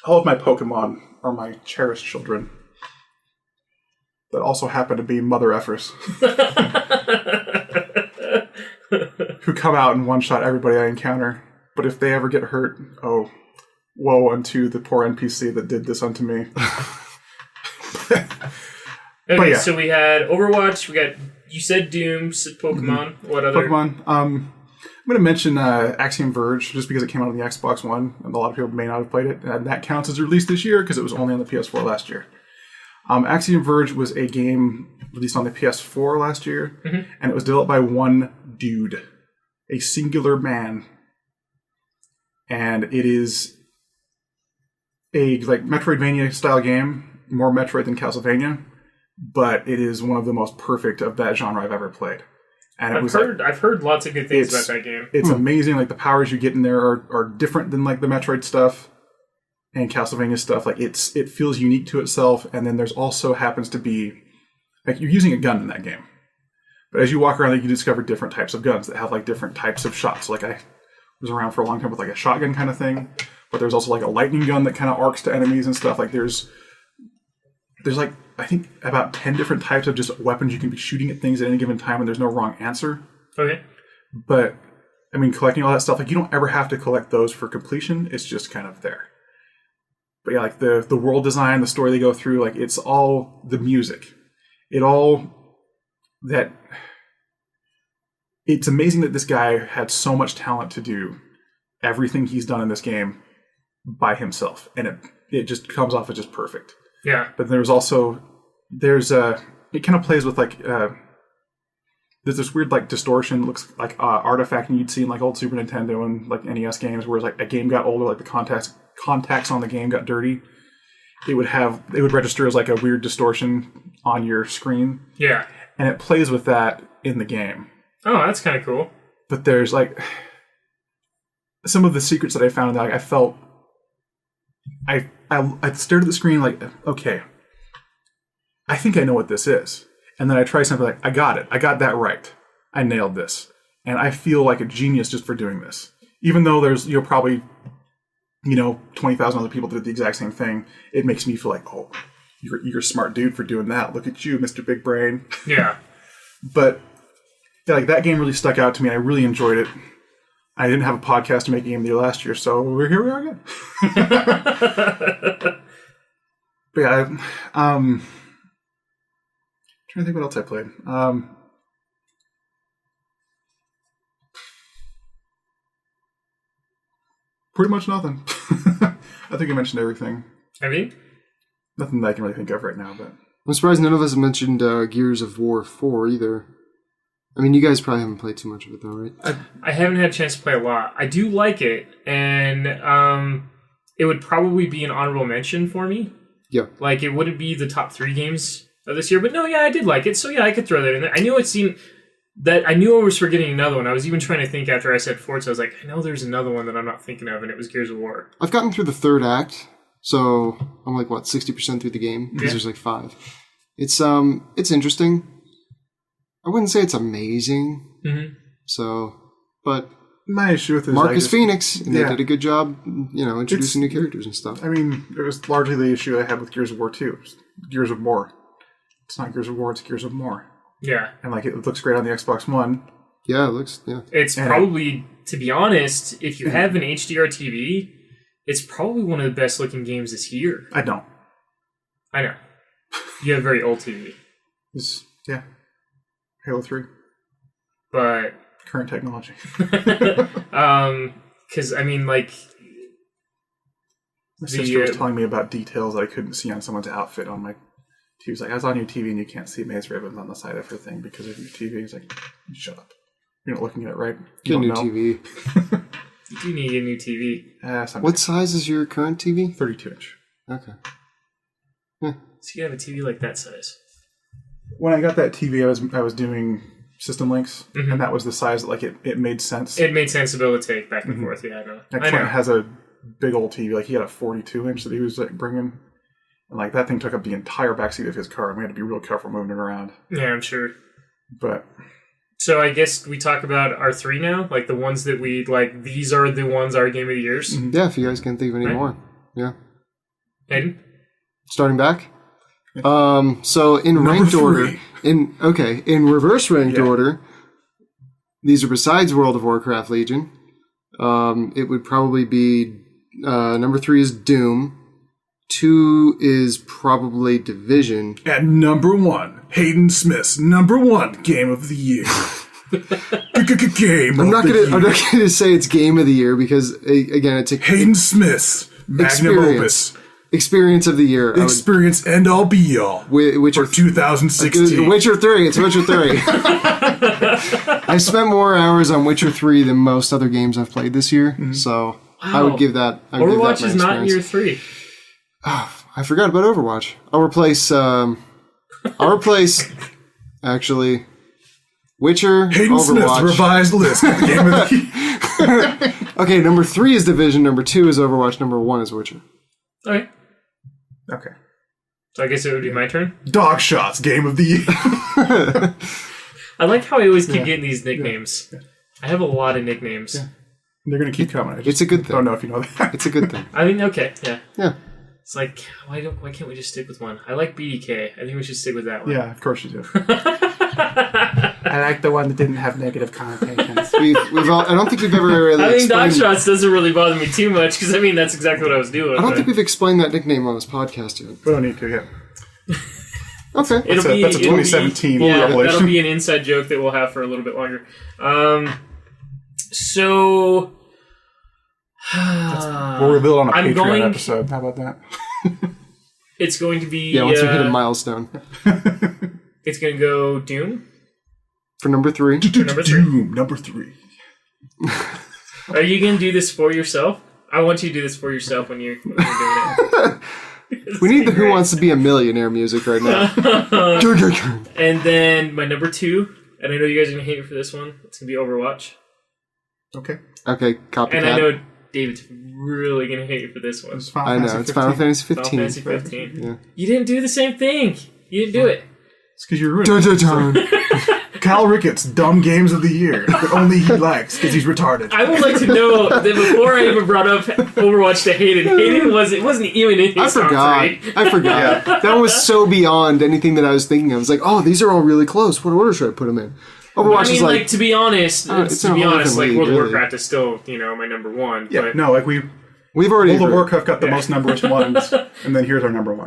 All of my Pokemon are my cherished children. That also happen to be mother effers. Who come out and one-shot everybody I encounter. But if they ever get hurt, oh, woe unto the poor NPC that did this unto me. Okay, so we had Overwatch, you said Doom, Pokemon, what other? Pokemon, I'm going to mention Axiom Verge, just because it came out on the Xbox One, and a lot of people may not have played it, and that counts as released this year, because it was only on the PS4 last year. Axiom Verge was a game released on the PS4 last year, and it was developed by one dude, a singular man. And it is a Metroidvania style game, more Metroid than Castlevania, but it is one of the most perfect of that genre I've ever played. And I've heard lots of good things about that game. It's amazing. Like the powers you get in there are different than like the Metroid stuff and Castlevania stuff. Like it feels unique to itself. And then there's also happens to be like you're using a gun in that game, but as you walk around, you discover different types of guns that have like different types of shots. Like I was around for a long time with like a shotgun kind of thing, but there's also like a lightning gun that kind of arcs to enemies and stuff. Like there's like I think about 10 different types of just weapons you can be shooting at things at any given time, and there's no wrong answer. Okay. But I mean, collecting all that stuff, like you don't ever have to collect those for completion. It's just kind of there. But yeah, like the world design, the story they go through, like it's all the music. It's amazing that this guy had so much talent to do everything he's done in this game by himself, and it just comes off as just perfect. Yeah. But it kind of plays with like there's this weird like distortion, looks like artifact you'd see in like old Super Nintendo and like NES games, where like a game got older, like the contacts on the game got dirty. It would register as like a weird distortion on your screen. Yeah. And it plays with that in the game. Oh, that's kind of cool. But there's like some of the secrets that I found that like, I felt I stared at the screen like, okay, I think I know what this is. And then I try something like, I got it. I got that right. I nailed this. And I feel like a genius just for doing this. Even though there's probably 20,000 other people that did the exact same thing, it makes me feel like, oh, you're a smart dude for doing that. Look at you, Mr. Big Brain. Yeah. But yeah, like that game really stuck out to me. I really enjoyed it. I didn't have a podcast to make Game of the Year last year, so here we are again. But yeah, trying to think what else I played. Pretty much nothing. I think I mentioned everything. Have you? Nothing that I can really think of right now, but I'm surprised none of us have mentioned Gears of War 4 either. I mean, you guys probably haven't played too much of it, though, right? I haven't had a chance to play a lot. I do like it, and it would probably be an honorable mention for me. Yeah. Like, it wouldn't be the top 3 games of this year, but no, yeah, I did like it, so yeah, I could throw that in there. I knew I was forgetting another one. I was even trying to think after I said Forza. I was like, I know there's another one that I'm not thinking of, and it was Gears of War. I've gotten through the 3rd act, So I'm like, what, 60% through the game? Because Yeah. there's like 5. It's interesting. I wouldn't say it's amazing. Mm-hmm. So, but My issue with it is Marcus Phoenix, and they yeah. did a good job, introducing new characters and stuff. I mean, it was largely the issue I had with Gears of War 2. Gears of War. It's not Gears of War, it's Gears of More. Yeah. And like it looks great on the Xbox One. Yeah, it looks, yeah. It's probably, to be honest, if you have an HDR TV, it's probably one of the best looking games this year. I don't. I know. You have a very old TV. Yeah. Halo 3. But Current technology. because I mean, like, My sister was telling me about details that I couldn't see on someone's outfit on my. She was like, I was on your TV and you can't see maze ribbons on the side of her thing because of your TV. He's like, shut up. You're not looking at it right. Get a new know. TV. you do need a new TV. What size is your current TV? 32 inch. Okay. So you have a TV like that size. When I got that TV, I was doing system links, and that was the size that like it made sense. It made sense to be able to take back and forth. Yeah, I know. My client has a big old TV. Like he had a 42 inch that he was like bringing, and like that thing took up the entire backseat of his car, and we had to be real careful moving it around. Yeah, I'm sure. But so I guess we talk about our 3 now, like the ones that we like. These are the ones our game of the years. Yeah, if you guys can't think of any more. Yeah. Hayden? Starting back. So in ranked order, in reverse ranked order, these are besides World of Warcraft Legion. It would probably be number 3 is Doom. 2 is probably Division. at number 1, Hayden Smith's number 1 game of the year. Game. I'm not gonna say it's game of the year because again, it's a Hayden Smith's magnum opus. Experience of the year. Experience end all be all. Witcher for 2016. Witcher 3. It's Witcher 3. I've spent more hours on Witcher 3 than most other games I've played this year, so I would give that. Overwatch is not in your 3. I forgot about Overwatch. I'll replace actually Witcher, Hayden Overwatch. Smith's revised list of the game of the year. Okay, number 3 is Division, number 2 is Overwatch, number 1 is Witcher. Okay. Okay. So I guess it would be my turn. Dog Shots game of the year. I like how I always keep getting these nicknames. Yeah. I have a lot of nicknames. Yeah. They're going to keep coming. It's a good thing. I don't know if you know that. It's a good thing. I mean, okay, yeah. Yeah. It's like, why can't we just stick with one? I like BDK. I think we should stick with that one. Yeah, of course you do. I like the one that didn't have negative connotations. I don't think we've ever really I think Dog Shots doesn't really bother me too much, because I mean, that's exactly what I was doing. I don't think we've explained that nickname on this podcast yet. We don't need to yet. Okay. That's a 2017 revelation. That'll be an inside joke that we'll have for a little bit longer. So... we'll reveal it on a Patreon episode. How about that? It's going to be... Yeah, once we hit a milestone. It's going to go Doom. For number 3. Doom, number 3. Are you going to do this for yourself? I want you to do this for yourself when you're doing it. We need the Who Wants to Be a Millionaire music right now. And then my number 2, and I know you guys are going to hate me for this one, it's going to be Overwatch. Okay. Okay, copycat. And I know David's really going to hate you for this one. It's Final Fantasy 15. Final Fantasy 15. Yeah. You didn't do the same thing. You didn't do it. It's because you're ruined. Cal Ricketts, dumb games of the year that only he likes because he's retarded. I would like to know that before I even brought up Overwatch to Hayden wasn't even in his top 3. I forgot. Yeah. That was so beyond anything that I was thinking of. I was like, oh, these are all really close. What order should I put them in? Overwatch is like... to be honest, like World of Warcraft is still, my number 1. Yeah, but, no, like we've already... World of Warcraft got the most numberless ones, and then here's our number 1.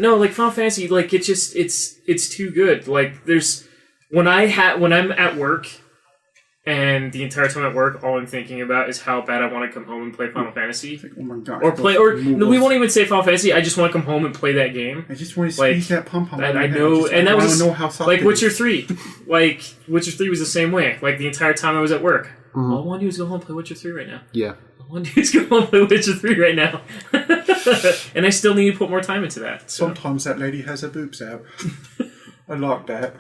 No, like Final Fantasy, like it's too good. Like there's when I'm at work, and the entire time at work, all I'm thinking about is how bad I want to come home and play Final Fantasy. Like, oh my god! No, we won't even say Final Fantasy. I just want to come home and play that game. I just want to squeeze that pom pom. I know, and that was like Witcher 3. Like Witcher 3 was the same way. Like the entire time I was at work, all I want to do is go home and play Witcher 3 right now. Yeah. All I want to do is go home and play Witcher 3 right now. And I still need to put more time into that. So. Sometimes that lady has her boobs out. I like that.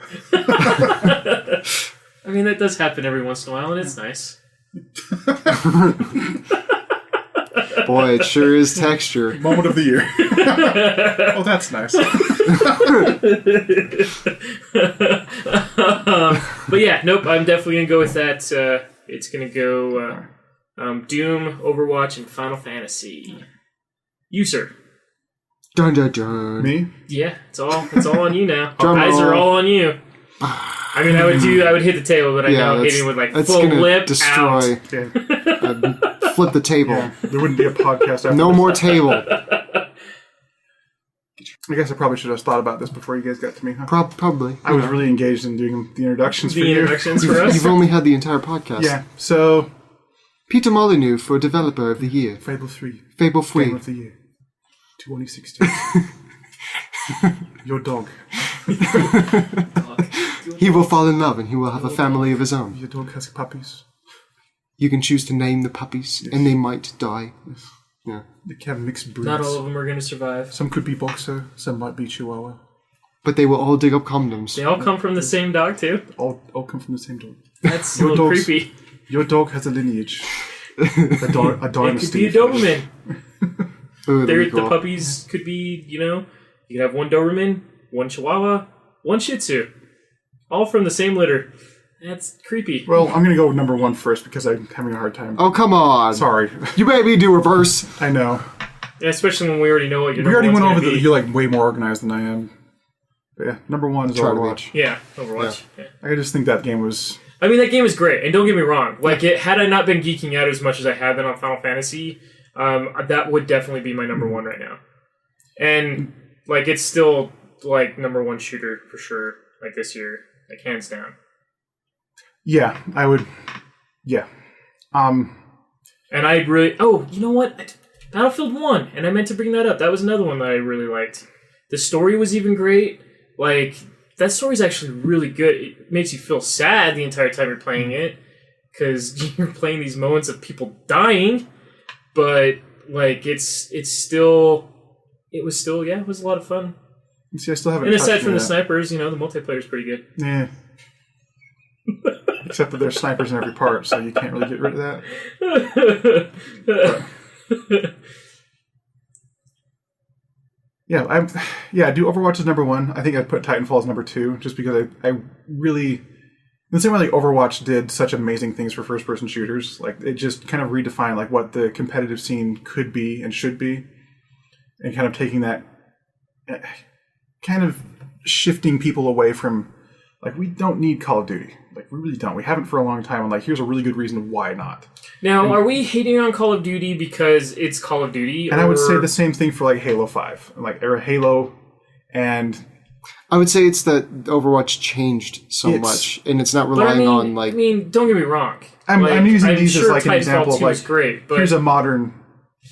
I mean, that does happen every once in a while, and it's nice. Boy, it sure is texture. Moment of the year. Oh, that's nice. But yeah, nope. I'm definitely gonna go with that. It's gonna go Doom, Overwatch, and Final Fantasy. You, sir. Dun dun dun. Me? Yeah, it's all on you now. Drum Eyes roll. are all on you. I mean, I would hit the table, but I know hitting with like that's full gonna lip destroy. out. Yeah. I'd flip the table. Yeah. There wouldn't be a podcast after No this. more table. I guess I probably should have thought about this before you guys got to me, huh? Probably. I was really engaged in doing the introductions for The you. introductions for us. You've only had the entire podcast. Yeah, so Peter Molyneux for Developer of the Year. Fable 3. Fable Game 3. of the Year. 2016. Your dog. He will fall in love and he will have a family of his own. Your dog has puppies. You can choose to name the puppies, and they might die. Yes. Yeah. They can have mixed breeds. Not all of them are going to survive. Some could be boxer, some might be chihuahua. But they will all dig up condoms. They all come from the same dog too. All come from the same dog. That's a Your little dog's- creepy. Your dog has a lineage. A It dynasty. could be a Doberman. Ooh, that'd be The cool. puppies could be, you could have one Doberman, one Chihuahua, one Shih Tzu, all from the same litter. That's creepy. Well, I'm going to go with number 1 first because I'm having a hard time. Oh, come on. Sorry. You made me do reverse. I know. Yeah, especially when we already know what your We number already one's went over gonna that be. you're like way more organized than I am. But yeah, number 1 is Try to Overwatch. Yeah, Overwatch. Yeah. I just think that game was... I mean, that game is great, and don't get me wrong. Like, had I not been geeking out as much as I have been on Final Fantasy, that would definitely be my number 1 right now. And like, it's still like number 1 shooter for sure. Like this year, like hands down. Yeah, I would... Yeah. And I really... Oh, you know what? Battlefield 1, and I meant to bring that up. That was another one that I really liked. The story was even great. Like, that story's actually really good. It makes you feel sad the entire time you're playing it, because you're playing these moments of people dying, but, like, it was still, it was a lot of fun. See, I still haven't And touched aside from any the of that. snipers, the multiplayer's pretty good. Yeah. Except that there's snipers in every part, so you can't really get rid of that. Yeah, I do Overwatch as number 1. I think I'd put Titanfall as number 2, just because I really... In the same way like Overwatch did such amazing things for first-person shooters, like it just kind of redefined like what the competitive scene could be and should be, and kind of taking that... kind of shifting people away from... Like, we don't need Call of Duty. Like, we really don't. We haven't for a long time, and like, here's a really good reason why not. Now, are we hating on Call of Duty because it's Call of Duty? And I would say the same thing for like Halo 5, or Halo, and I would say it's that Overwatch changed so It's- much, and it's not But relying on, like... I mean, don't get me wrong. I'm using these sure as like an Titanfall example of 2 like is great, but here's a modern.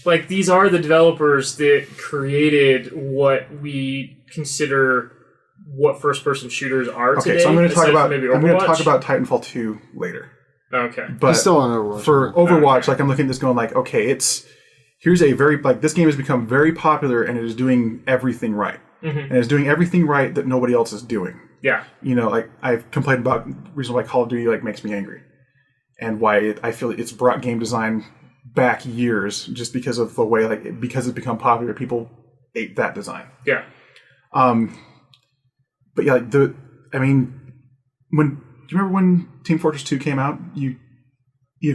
like these are the developers that created what we consider what first-person shooters are Okay, today. so I'm going to talk aside about from maybe I'm going to Overwatch. talk about Titanfall 2 later. Okay. But He's still on Overwatch. for Overwatch, like I'm looking at this going like, okay, here's a very like this game has become very popular and it is doing everything right, and it's doing everything right that nobody else is doing. Yeah. Like I've complained about reasons why Call of Duty like makes me angry, and why I feel it's brought game design back years just because of the way because it's become popular, people ate that design. Yeah. But yeah, do you remember when Team Fortress 2 came out? You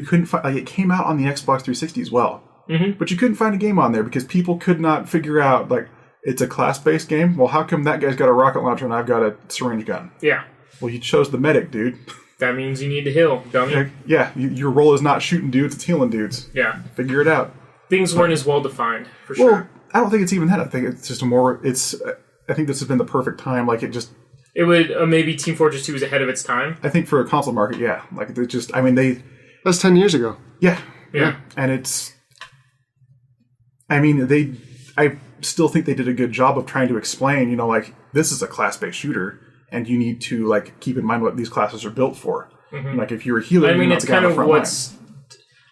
couldn't find it came out on the Xbox 360 as well, but you couldn't find a game on there because people could not figure out it's a class-based game. Well, how come that guy's got a rocket launcher and I've got a syringe gun? Yeah. Well, you chose the medic, dude. That means you need to heal, dummy. Yeah, your role is not shooting dudes; it's healing dudes. Yeah. Figure it out. Things weren't as well defined, for Well, sure. I don't think it's even that. I think it's just I think this has been the perfect time. It would maybe Team Fortress 2 was ahead of its time. I think for a console market, yeah. That's 10 years ago. Yeah. Yeah. And I still think they did a good job of trying to explain, this is a class-based shooter, and you need to, keep in mind what these classes are built for. If you're a healer, I mean, you're it's not the guy kind on of the front what's... line.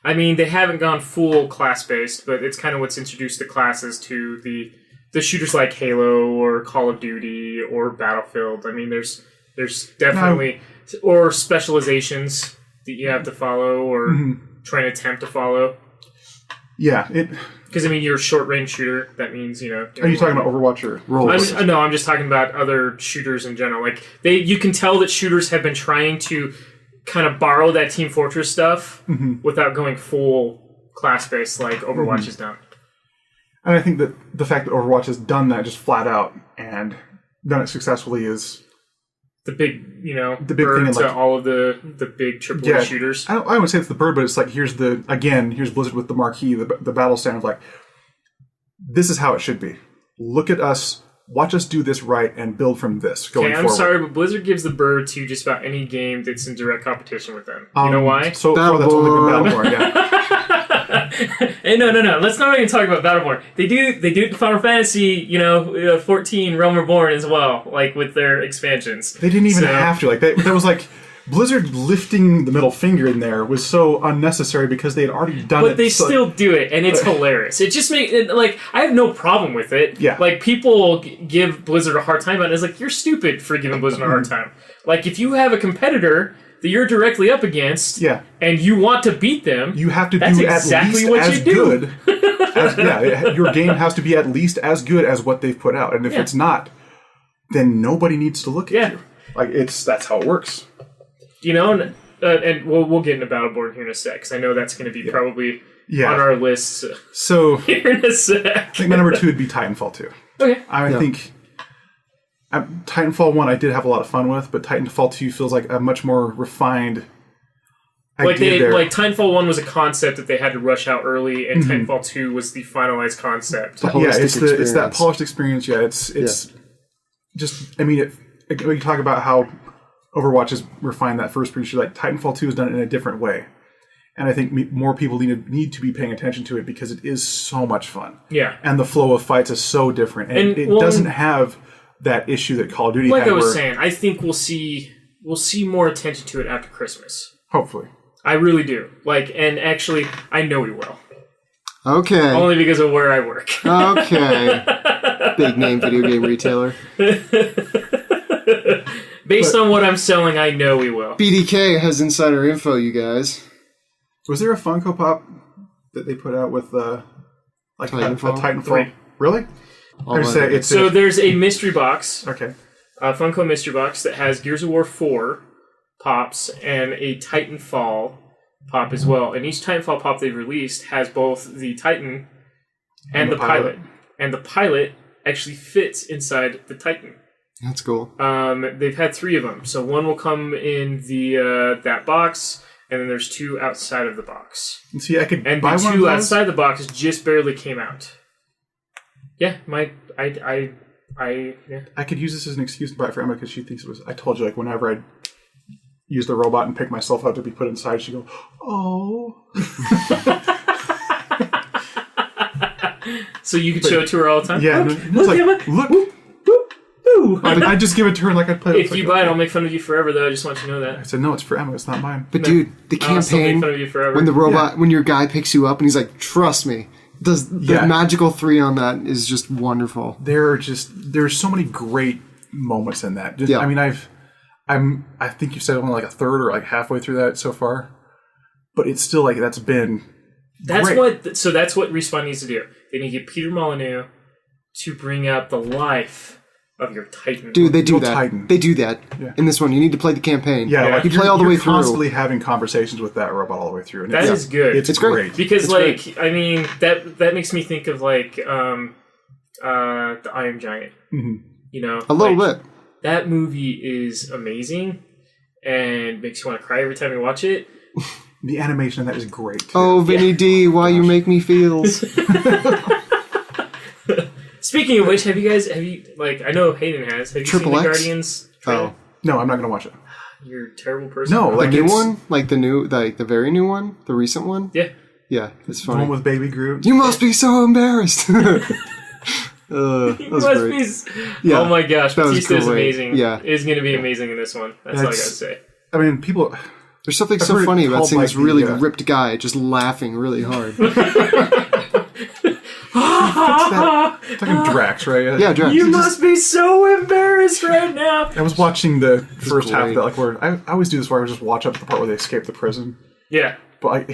I mean, they haven't gone full class-based, but it's kind of what's introduced the classes to the shooters like Halo or Call of Duty or Battlefield. I mean, there's definitely... Or specializations that you have to follow or try and attempt to follow. Yeah. Because, I mean, you're a short-range shooter. That means, you know... Are you talking about Overwatch or... No, I'm just talking about other shooters in general. Like, you can tell that shooters have been trying to kind of borrow that Team Fortress stuff without going full class-based like Overwatch has done. And I think that the fact that Overwatch has done that just flat out and done it successfully is... The big, you know, the big bird thing, to like, all of the big AAA shooters. I would say it's the bird, but it's like, here's Blizzard with the marquee, the battle stand of like, this is how it should be. Look at us, watch us do this right, and build from this going forward. I'm sorry, but Blizzard gives the bird to just about any game that's in direct competition with them. You know why? So far, that's only been Battleborn, yeah. Hey, no. Let's not even talk about Battleborn. They do Final Fantasy, 14 Realm Reborn as well, like with their expansions. They didn't even have to. Like that was like Blizzard lifting the middle finger in there was so unnecessary because they had already done it. But they still do it, and it's hilarious. It just makes it like I have no problem with it. Yeah. Like people give Blizzard a hard time, and it's like you're stupid for giving Blizzard a hard time. Like if you have a competitor that you're directly up against, and you want to beat them, you have to do exactly at least what as you do. good. Your game has to be at least as good as what they've put out, and if it's not, then nobody needs to look at you. Like that's how it works. And we'll get into Battleborn here in a sec, because I know that's going to be probably on our list. So here in a sec, I think my number 2 would be Titanfall 2. Okay, I think. Titanfall 1 I did have a lot of fun with, but Titanfall 2 feels like a much more refined idea. Like Titanfall 1 was a concept that they had to rush out early, and Titanfall 2 was the finalized concept. It's that polished experience. Yeah, it's just, I mean, we talk about how Overwatch has refined that first person. Like Titanfall 2 has done it in a different way. And I think more people need to be paying attention to it because it is so much fun. Yeah. And the flow of fights is so different. And it doesn't have that issue that Call of Duty had. Like I was saying, I think we'll see more attention to it after Christmas. Hopefully. I really do. And actually, I know we will. Okay. Only because of where I work. Okay. Big name video game retailer. Based on what I'm selling, I know we will. BDK has insider info, you guys. Was there a Funko Pop that they put out with Titanfall? A Titanfall? Really? So there's a mystery box. Okay. A Funko mystery box that has Gears of War 4 pops and a Titanfall pop as well. And each Titanfall pop they've released has both the Titan and the pilot. And the pilot actually fits inside the Titan. That's cool. They've had 3 of them. So one will come in the that box, and then there's 2 outside of the box. And see, I could buy the one of 2 those? outside the box just barely came out. Yeah, I could use this as an excuse to buy it for Emma because she thinks it was. I told you, like, whenever I use the robot and pick myself up to be put inside, she'd go, "Oh." So you could show it to her all the time. Yeah, look, Emma. Look. Woo. I just give it to her like I'd play. If you buy it, I'll make fun of you forever. Though I just want you to know that. I said, "No, it's for Emma. It's not mine." But dude, the campaign make fun of you forever. when your guy picks you up and he's like, "Trust me." The magical 3 on that is just wonderful. There's so many great moments in that. I mean, I think you said only like a third or like halfway through that so far, but it's still like that's great. That's what Respawn needs to do. They need to get Peter Molyneux to bring out the life of your Titan. Dude, they do that. Titan. They do that. Yeah. In this one, you need to play the campaign. Yeah, like you play all the way through. You're constantly having conversations with that robot all the way through. And that is good. It's great. Because, great. I mean, that makes me think of, the Iron Giant. Mm-hmm. A little bit. That movie is amazing and makes you want to cry every time you watch it. The animation in that is great, too. Oh, Vinny D, why you make me feels. Speaking of which, have you I know Hayden has. Have you seen the Guardians trailer? Oh. No, I'm not going to watch it. You're a terrible person. No, the new one? Like the new, the very new one? The recent one? Yeah. Yeah, it's The funny. one with Baby Groot. You must be so embarrassed. That was great. Yeah, oh my gosh, Batista is cool, amazing. Yeah. Is going to be amazing in this one. That's all I got to say. I mean, people... There's something so funny about seeing this really ripped guy just laughing really hard. It's like Drax, right? Yeah, Drax. You must be so embarrassed right now. I was watching the first half of that, like where I always do this where I just watch up to the part where they escape the prison. Yeah. But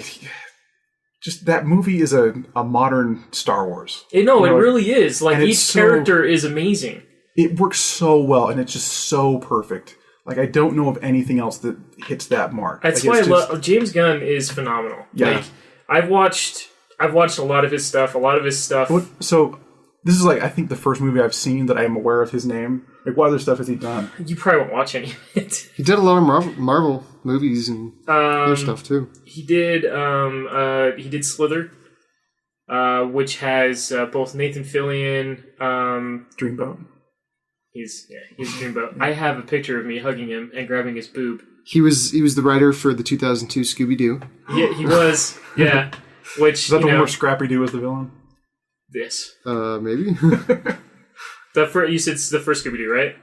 just that movie is a modern Star Wars. It really is. Like, and each character is amazing. It works so well, and it's just so perfect. Like, I don't know of anything else that hits that mark. That's like, why I love James Gunn is phenomenal. Yeah. Like, I've watched a lot of his stuff. So this is like, I think, the first movie I've seen that I am aware of his name. Like, what other stuff has he done? You probably won't watch any of it. He did a lot of Marvel movies and other stuff too. He did Slither, which has both Nathan Fillion. Dreamboat. He's Dreamboat. I have a picture of me hugging him and grabbing his boob. He was the writer for the 2002 Scooby-Doo. Yeah, he was. Yeah. Which, is that the one where Scrappy Doo was the villain? This. Maybe. You said it's the first Scooby-Doo, right?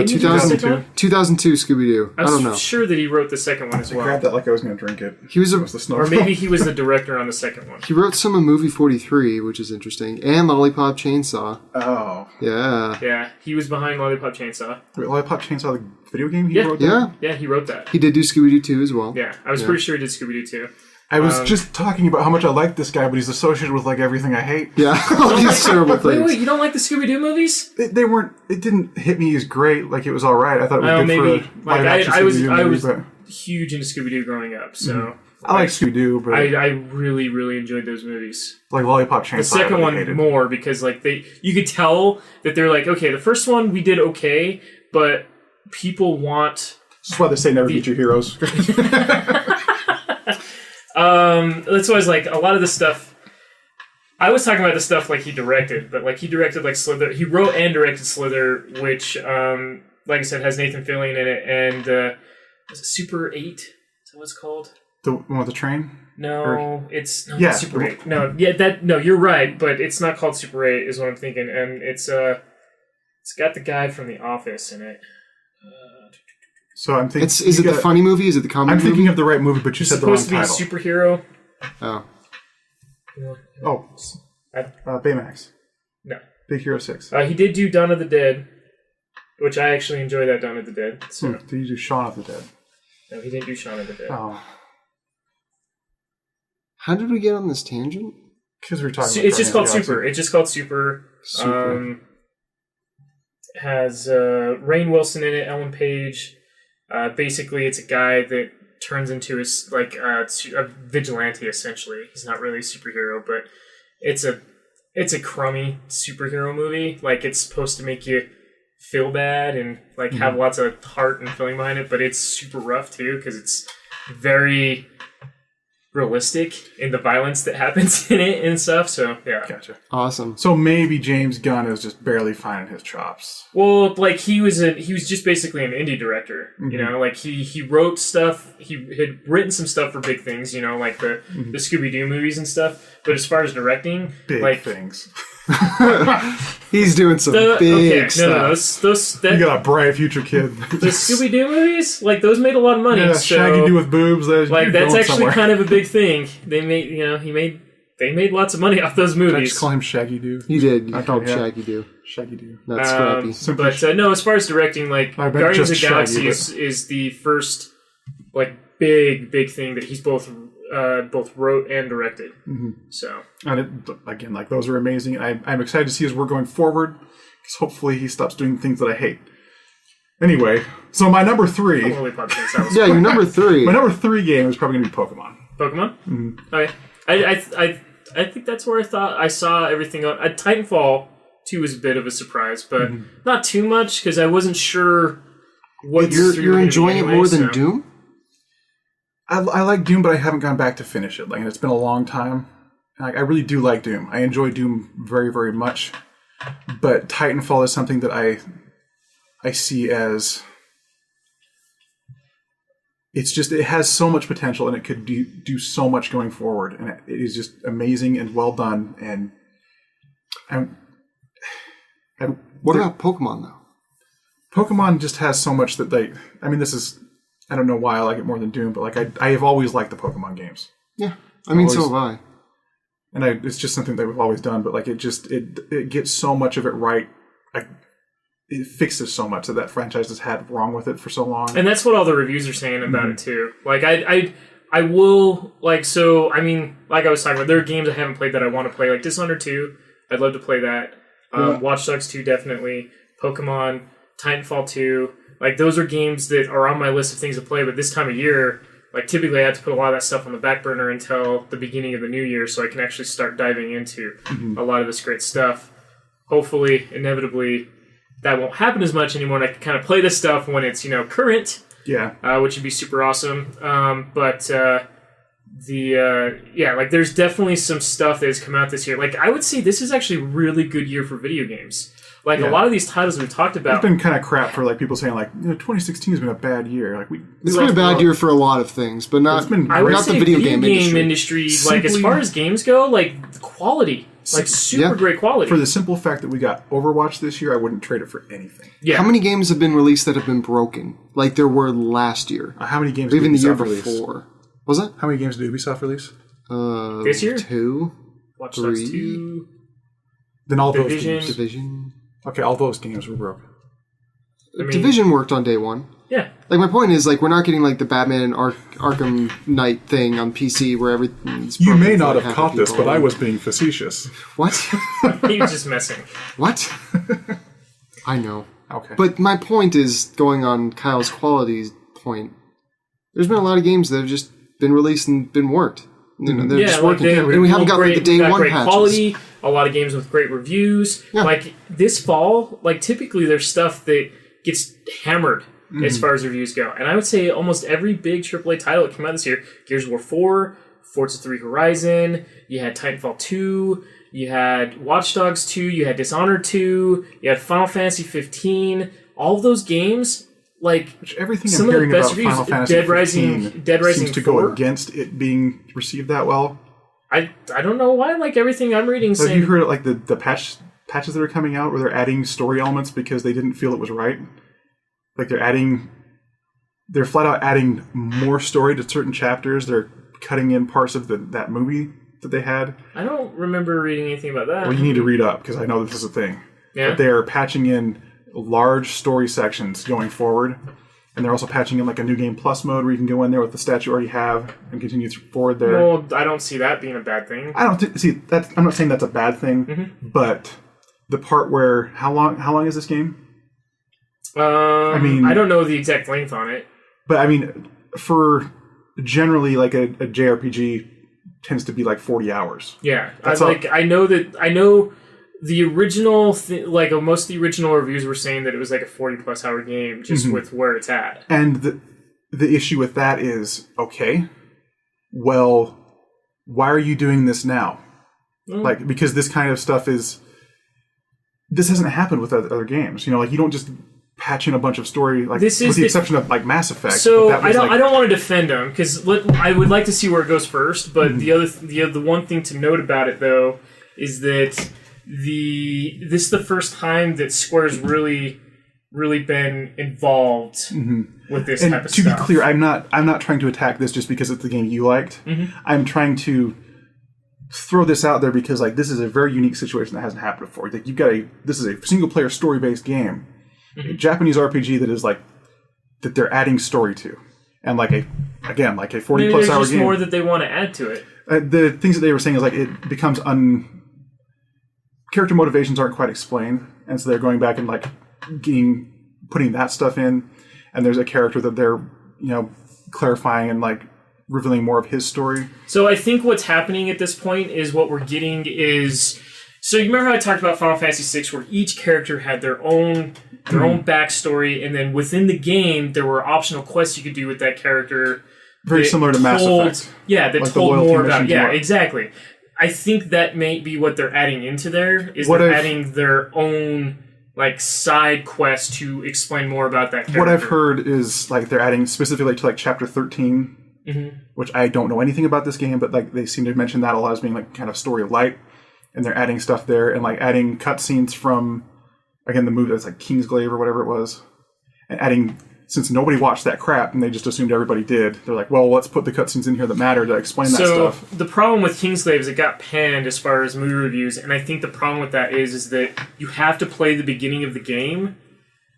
2002 Scooby-Doo. I don't know. I'm sure that he wrote the second one as well. I grabbed that like I was going to drink it. He was or maybe he was the director on the second one. He wrote some of Movie 43, which is interesting, and Lollipop Chainsaw. Oh. Yeah. Yeah, he was behind Lollipop Chainsaw. Wait, Lollipop Chainsaw, the video game? He wrote that? Yeah, he wrote that. He did do Scooby-Doo 2 as well. Yeah, I was pretty sure he did Scooby-Doo 2. I was just talking about how much I like this guy, but he's associated with like everything I hate. Yeah, all these terrible things. Wait, you don't like the Scooby-Doo movies? They weren't. It didn't hit me as great. Like, it was all right. I thought it was good for like I was but huge into Scooby-Doo growing up, so I like Scooby-Doo, but I really really enjoyed those movies. Like Lollipop Chainsaw. The second one more because like you could tell that they're like, okay, the first one we did okay, but people want. That's why they say never beat your heroes. That's why I was like, a lot of the stuff. I was talking about the stuff like he directed, but like he directed like Slither. He wrote and directed Slither, which, like I said, has Nathan Fillion in it, and was it Super 8? Is that what it's called? The one with the train? No, it's not Super 8. No, you're right, but it's not called Super 8, is what I'm thinking, and it's got the guy from The Office in it. So I'm thinking. Is it the funny movie? Is it the comedy movie? I'm thinking of the right movie, but you said the wrong title. It's supposed to be a superhero. Baymax. No. Big Hero 6. He did do Dawn of the Dead, which I actually enjoy that Dawn of the Dead. So. Did you do Shaun of the Dead? No, he didn't do Shaun of the Dead. Oh. How did we get on this tangent? Because we were talking. It's just called Super. It's just called Super. Has Rainn Wilson in it, Ellen Page. Basically, it's a guy that turns into a vigilante. Essentially, he's not really a superhero, but it's a crummy superhero movie. Like, it's supposed to make you feel bad and like have lots of heart and feeling behind it, but it's super rough too because it's very realistic in the violence that happens in it and stuff. So yeah, gotcha. Awesome. So maybe James Gunn is just barely finding his chops. Well, like he was just basically an indie director. You know, like he wrote stuff. He had written some stuff for big things. You know, like the Scooby-Doo movies and stuff. But as far as directing, big things. He's doing some big stuff. You got a bright future kid. The Scooby-Doo movies, like those made a lot of money. Yeah, so, Shaggy Doo with boobs. Like that's actually kind of a big thing. They made lots of money off those movies. Did I just call him Shaggy Doo? You did. You called Shaggy Doo. Shaggy Doo. Not Scrappy. But no, as far as directing, like Guardians of the Galaxy is the first like big thing that he's both wrote and directed. So, and again, like those are amazing. I'm excited to see as we're going forward because hopefully he stops doing things that I hate. Anyway, so my number 3. Yeah, your number 3. My number 3 game is probably going to be Pokemon. Pokemon. Okay. I think that's where I thought I saw everything on. Titanfall 2 was a bit of a surprise, but not too much because I wasn't sure what you're enjoying it more than Doom. I like Doom, but I haven't gone back to finish it. Like, it's been a long time. I really do like Doom. I enjoy Doom very, very much. But Titanfall is something that I see as it has so much potential and it could do so much going forward, and it is just amazing and well done. And what about Pokemon though? Pokemon just has so much that I don't know why I like it more than Doom, but like I have always liked the Pokemon games. Yeah, I mean, so have I. And it's just something that we've always done, but like it gets so much of it right. It fixes so much that franchise has had wrong with it for so long. And that's what all the reviews are saying about it too. Like I will, like, so, I mean, like I was talking about, there are games I haven't played that I want to play, like Dishonored 2, I'd love to play that. Watch Dogs 2, definitely. Pokemon, Titanfall 2, like, those are games that are on my list of things to play, but this time of year, like, typically I have to put a lot of that stuff on the back burner until the beginning of the new year so I can actually start diving into a lot of this great stuff. Hopefully, inevitably, that won't happen as much anymore, and I can kind of play this stuff when it's, current. Yeah. Which would be super awesome. Like there's definitely some stuff that has come out this year. Like I would say this is actually a really good year for video games. Like a lot of these titles we've talked about. It's been kind of crap for like people saying like 2016 has been a bad year. Like it's been a bad year for a lot of things, but not the video game industry. Like as far as games go, like the quality. Like super great quality. For the simple fact that we got Overwatch this year, I wouldn't trade it for anything. Yeah. How many games have been released that have been broken? Like there were last year. How many games? Or even the year release? Before. Was it? How many games did Ubisoft release? This year? 2. Watch Dogs 2. Then all Division. those games. Division. Okay, all those games were broken. Division worked on day one. Yeah. Like my point is, like we're not getting like the Batman Arkham Knight thing on PC where everything's. You may not have caught this, but I was being facetious. What? He was just messing. What? I know. Okay. But my point is going on Kyle's quality point. There's been a lot of games that have just been released and been worked. They're just working. And we haven't got like the day one great patches. Quality. A lot of games with great reviews. Yeah. Like this fall, like typically there's stuff that gets hammered as far as reviews go. And I would say almost every big AAA title that came out this year, Gears of War 4, Forza 3 Horizon, you had Titanfall 2, you had Watch Dogs 2, you had Dishonored 2, you had Final Fantasy 15. All of those games, like everything some I'm hearing of the best about reviews, Final Fantasy Dead Rising 15 seems to 4. go against it being received that well. I don't know why, like everything I'm reading Have saying... you heard like the patches that are coming out where they're adding story elements because they didn't feel it was right? Like they're flat out adding more story to certain chapters. They're cutting in parts of that movie that they had. I don't remember reading anything about that. Well, you need to read up because I know this is a thing. Yeah. But they are patching in large story sections going forward. And they're also patching in like a new game plus mode where you can go in there with the stats you already have and continue forward there. Well, I don't see that being a bad thing. I don't see that. I'm not saying that's a bad thing, but the part where how long is this game? I don't know the exact length on it. But I mean, for generally like a JRPG tends to be like 40 hours. Yeah, I know the original most of the original reviews were saying that it was like a 40+ hour game just with where it's at. And the issue with that is, okay, well, why are you doing this now? Like, because this kind of stuff this hasn't happened with other games. Like you don't just patch in a bunch of story, like with the exception of like Mass Effect. So I don't want to defend them because I would like to see where it goes first. But the one thing to note about it though is that this is the first time that Square's really been involved with this type of stuff. To be clear, I'm not trying to attack this just because it's the game you liked. I'm trying to throw this out there because like this is a very unique situation that hasn't happened before. Like this is a single player story based game. A Japanese RPG that is like that they're adding story to, and like a 40+ hour game. More that they want to add to it. The things that they were saying is like it becomes character motivations aren't quite explained, and so they're going back and like putting that stuff in, and there's a character that they're clarifying and like revealing more of his story. So I think what's happening at this point is what we're getting is. So you remember how I talked about Final Fantasy VI, where each character had their own backstory, and then within the game there were optional quests you could do with that character. Very similar to Mass Effect. Yeah, that told more about. Yeah, exactly. I think that may be what they're adding into there. They're adding their own like side quest to explain more about that character. What I've heard is like they're adding specifically to like Chapter 13, which I don't know anything about this game, but like they seem to mention that a lot as being like kind of story light. And they're adding stuff there and like adding cutscenes from, again, the movie that's like Kingsglaive or whatever it was. And adding, since nobody watched that crap and they just assumed everybody did, they're like, well, let's put the cutscenes in here that matter to explain that stuff. So the problem with Kingsglaive is it got panned as far as movie reviews. And I think the problem with that is that you have to play the beginning of the game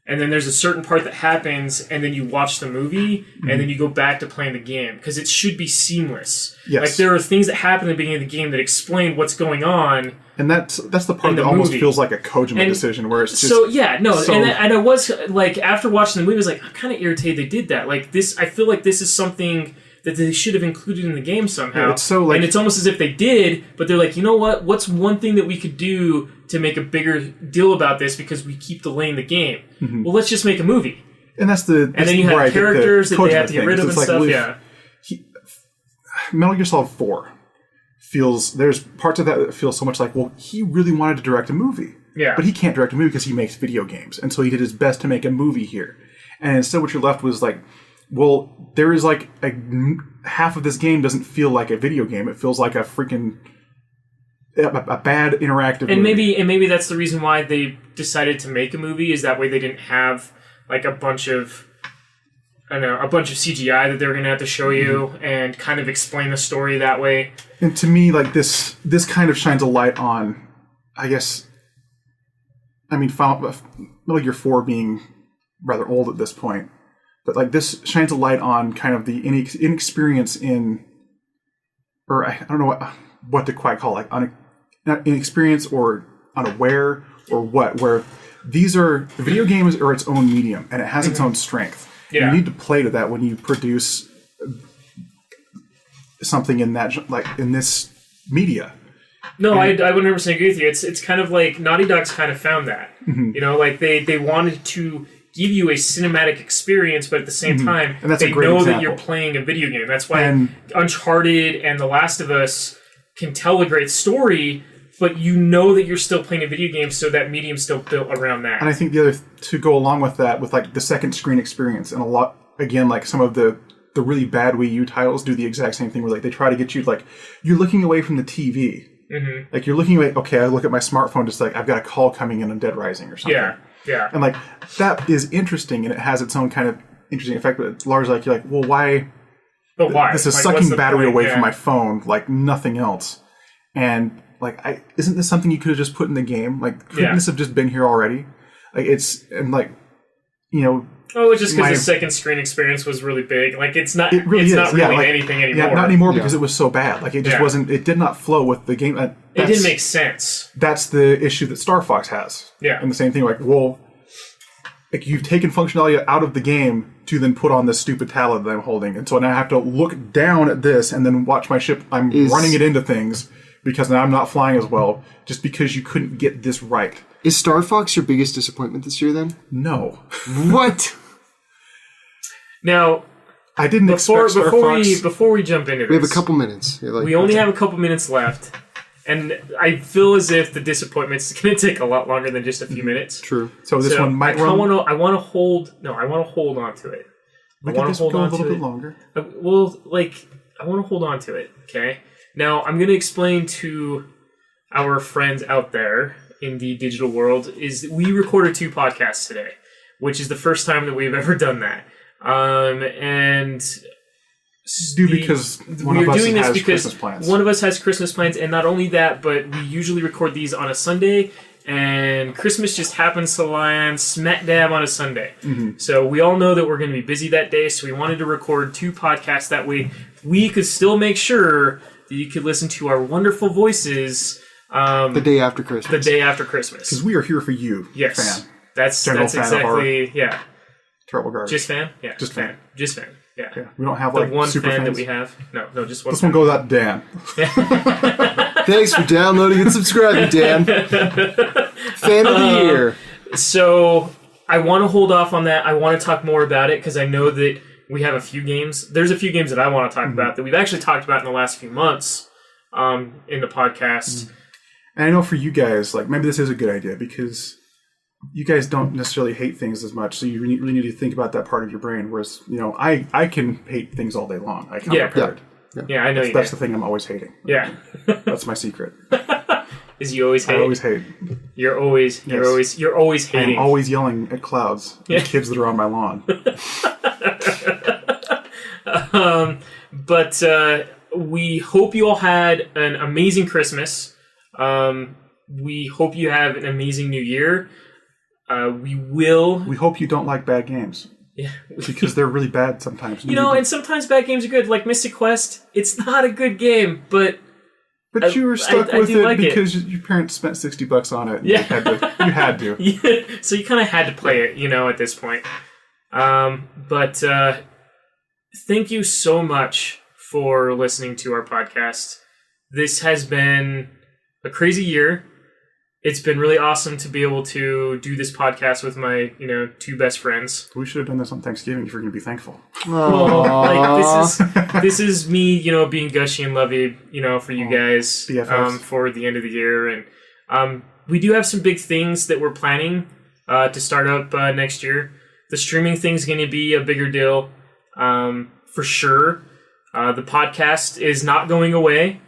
and then there's a certain part that happens, and then you watch the movie, and then you go back to playing the game, because it should be seamless. Yes. Like, there are things that happen at the beginning of the game that explain what's going on. And that's the part the that almost movie. feels like a Kojima decision, where it's just... So, yeah, no, so- and I was, like, after watching the movie, I was like, I'm kind of irritated they did that. Like, this, I feel like this is something that they should have included in the game somehow. Yeah, it's so, like... And it's almost as if they did, but they're like, you know what? What's one thing that we could do to make a bigger deal about this because we keep delaying the game? Mm-hmm. Well, let's just make a movie. And that's the... And then you have characters that they have to get rid of and stuff, yeah. Metal Gear Solid 4 feels... There's parts of that feel so much like, well, he really wanted to direct a movie. Yeah. But he can't direct a movie because he makes video games. And so he did his best to make a movie here. And instead what you're left was like, well, there is like half of this game doesn't feel like a video game. It feels like a freaking a bad interactive movie. Maybe that's the reason why they decided to make a movie, is that way they didn't have like a bunch of CGI that they were going to have to show you and kind of explain the story that way. And to me, like this kind of shines a light on, I guess, I mean, Metal Gear 4 being rather old at this point, but like this shines a light on kind of the inexperience in, or I don't know what to quite call it, like not inexperience or unaware or what, where video games are its own medium and it has its own strength. Yeah. You need to play to that when you produce something in that, like in this media. No, I 100% agree with you. It's kind of like Naughty Dog's kind of found that. Mm-hmm. You know, like they wanted to give you a cinematic experience, but at the same time, and that's they a great know example. that you're playing a video game. That's why Uncharted and The Last of Us can tell a great story, but you know that you're still playing a video game, so that medium's still built around that. And I think the other to go along with that, with like the second screen experience, and a lot again, like some of the really bad Wii U titles do the exact same thing, where like they try to get you like you're looking away from the TV, like you're looking away. Okay, I look at my smartphone, just like I've got a call coming in on Dead Rising or something. Yeah, and like that is interesting, and it has its own kind of interesting effect. But Lars, like you're like, well, why? But why? This is Like, sucking battery away Yeah. from my phone like nothing else, and like isn't this something you could have just put in the game? Like couldn't this have just been here already? Like it's and like you know. Oh, it's just because the second screen experience was really big. Like it's not. It really it's is. not really like, anything anymore. Yeah, not anymore because it was so bad. Like it just wasn't. It did not flow with the game. It didn't make sense. That's the issue that Star Fox has. Yeah, and the same thing. Like, well, like you've taken functionality out of the game to then put on this stupid tablet that I'm holding, and so now I have to look down at this and then watch my ship. I'm running it into things because now I'm not flying as well, just because you couldn't get this right. Is Star Fox your biggest disappointment this year? Then no. What? Now, I didn't expect Star Fox. Before we jump into this, we have a couple minutes. We only have a couple minutes left, and I feel as if the disappointment's going to take a lot longer than just a few minutes. True. So this one might run. I want to hold. No, I want to hold on to it. I want to hold on a little bit longer. I want to hold on to it. Okay. Now I'm going to explain to our friends out there in the digital world is that we recorded 2 podcasts today, which is the first time that we've ever done that. Because one of us has Christmas plans. One of us has Christmas plans, and not only that, but we usually record these on a Sunday, and Christmas just happens to land smack dab on a Sunday. Mm-hmm. So we all know that we're going to be busy that day, so we wanted to record 2 podcasts. That way we could still make sure that you could listen to our wonderful voices the day after Christmas. The day after Christmas. Because we are here for you, yes. fan. That's exactly, yeah. Terrible garbage. Just fan? Yeah. Just fan. Just fan. Yeah. We don't have the like one super fan fans. that we have. No, just one. This one goes out to Dan. Thanks for downloading and subscribing, Dan. Fan of the year. So I want to hold off on that. I want to talk more about it because I know that we have a few games. There's a few games that I want to talk about that we've actually talked about in the last few months in the podcast. And I know for you guys, like maybe this is a good idea because you guys don't necessarily hate things as much, so you really need to think about that part of your brain. Whereas, you know, I can hate things all day long. I come prepared. Yeah, I know that's the thing I'm always hating. Yeah. That's my secret. Is you always hate? I always hate. You're always hating. I'm always yelling at clouds and kids that are on my lawn. But we hope you all had an amazing Christmas. We hope you have an amazing New Year. We hope you don't like bad games. Yeah. Because they're really bad sometimes. And sometimes bad games are good. Like Mystic Quest, it's not a good game, but you were stuck with it because your parents spent $60 on it. And Yeah. You had to. Yeah. So you kind of had to play it, at this point. But thank you so much for listening to our podcast. This has been a crazy year. It's been really awesome to be able to do this podcast with my, 2 best friends. We should have done this on Thanksgiving if you're going to be thankful. Well, this is me, being gushy and lovey, for you guys, for the end of the year. And we do have some big things that we're planning to start up next year. The streaming thing's going to be a bigger deal, for sure. The podcast is not going away.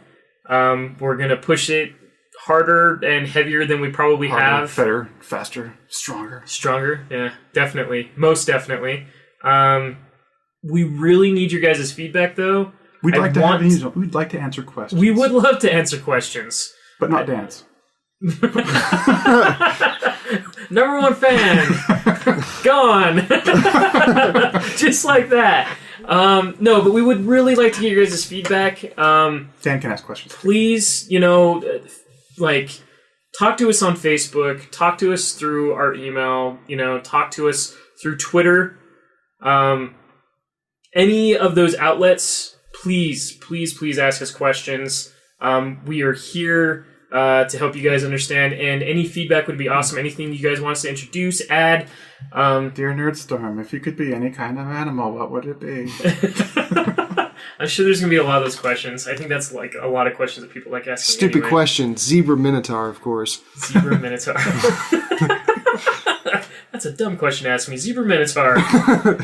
We're going to push it harder and heavier than we probably have. Better, faster, stronger. Stronger, yeah, definitely. Most definitely. We really need your guys' feedback, though. We'd like to answer questions. We would love to answer questions. But not dance. Number 1 fan. Gone. Just like that. No, but we would really like to hear your guys' feedback. Dan can ask questions. Please, talk to us on Facebook, talk to us through our email, talk to us through Twitter. Any of those outlets, please ask us questions. We are here to help you guys understand, and any feedback would be awesome. Anything you guys want us to introduce, add. Dear Nerdstorm, if you could be any kind of animal, what would it be? I'm sure there's going to be a lot of those questions. I think that's like a lot of questions that people like asking. Stupid question. Zebra Minotaur, of course. Zebra Minotaur. That's a dumb question to ask me. Zebra Minotaur.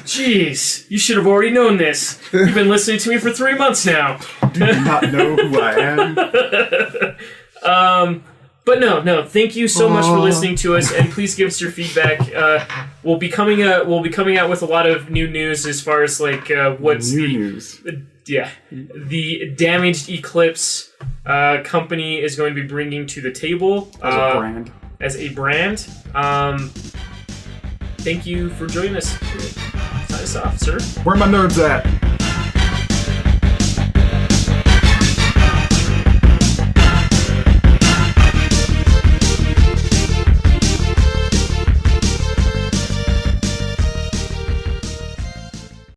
Jeez, you should have already known this. You've been listening to me for 3 months now. Do you not know who I am? But no. Thank you so much for listening to us, and please give us your feedback. We'll be coming out with a lot of new news as far as what's new news. The Damaged Eclipse company is going to be bringing to the table as a brand. Thank you for joining us. Sign us off, sir. Where are my nerds at?